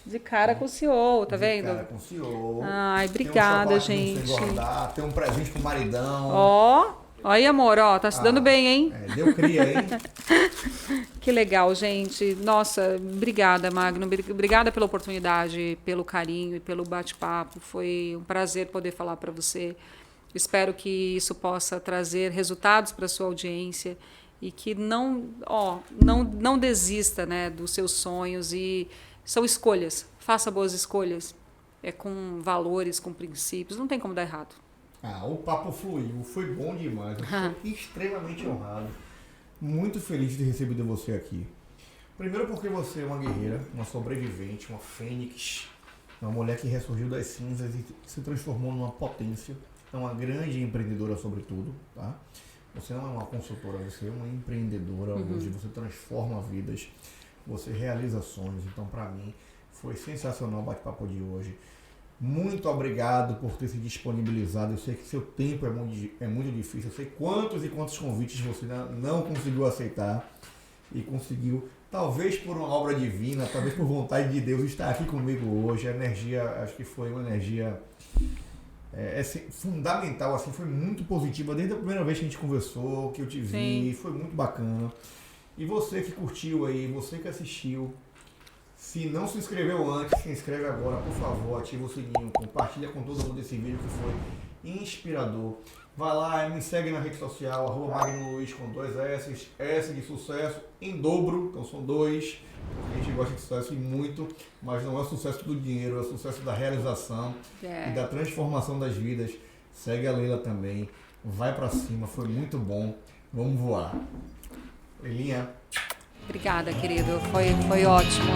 De cara com o CEO, tá vendo? De cara com o CEO. Ai, obrigada, gente. Tem um presente pro maridão. Ó aí, amor, tá se dando bem, hein? Deu cria, hein? Que legal, gente. Nossa, obrigada, Magno. Obrigada pela oportunidade, pelo carinho e pelo bate-papo. Foi um prazer poder falar para você. Espero que isso possa trazer resultados para a sua audiência e que não desista, né, dos seus sonhos. E são escolhas. Faça boas escolhas. Com valores, com princípios. Não tem como dar errado. O papo fluiu, foi bom demais. Eu estou extremamente honrado, muito feliz de ter recebido você aqui. Primeiro porque você é uma guerreira, uma sobrevivente, uma fênix, uma mulher que ressurgiu das cinzas e se transformou numa potência, é uma grande empreendedora sobretudo, tá? Você não é uma consultora, você é uma empreendedora, onde você transforma vidas, você realiza sonhos. Então, para mim, foi sensacional o bate-papo de hoje. Muito obrigado por ter se disponibilizado. Eu sei que seu tempo é muito difícil. Eu sei quantos e quantos convites você não conseguiu aceitar e conseguiu, talvez por uma obra divina, talvez por vontade de Deus, estar aqui comigo hoje. A energia, acho que foi uma energia fundamental, assim, foi muito positiva. Desde a primeira vez que a gente conversou, que eu te vi, foi muito bacana. E você que curtiu aí, você que assistiu, se não se inscreveu antes, se inscreve agora, por favor, ativa o sininho, compartilha com todo mundo esse vídeo que foi inspirador. Vai lá e me segue na rede social, @MagnoLuiz com 2 S, S de sucesso em dobro, então são 2. A gente gosta de sucesso e muito, mas não é o sucesso do dinheiro, é o sucesso da realização e da transformação das vidas. Segue a Leila também, vai pra cima, foi muito bom, vamos voar. Leilinha. Obrigada, querido. Foi ótimo.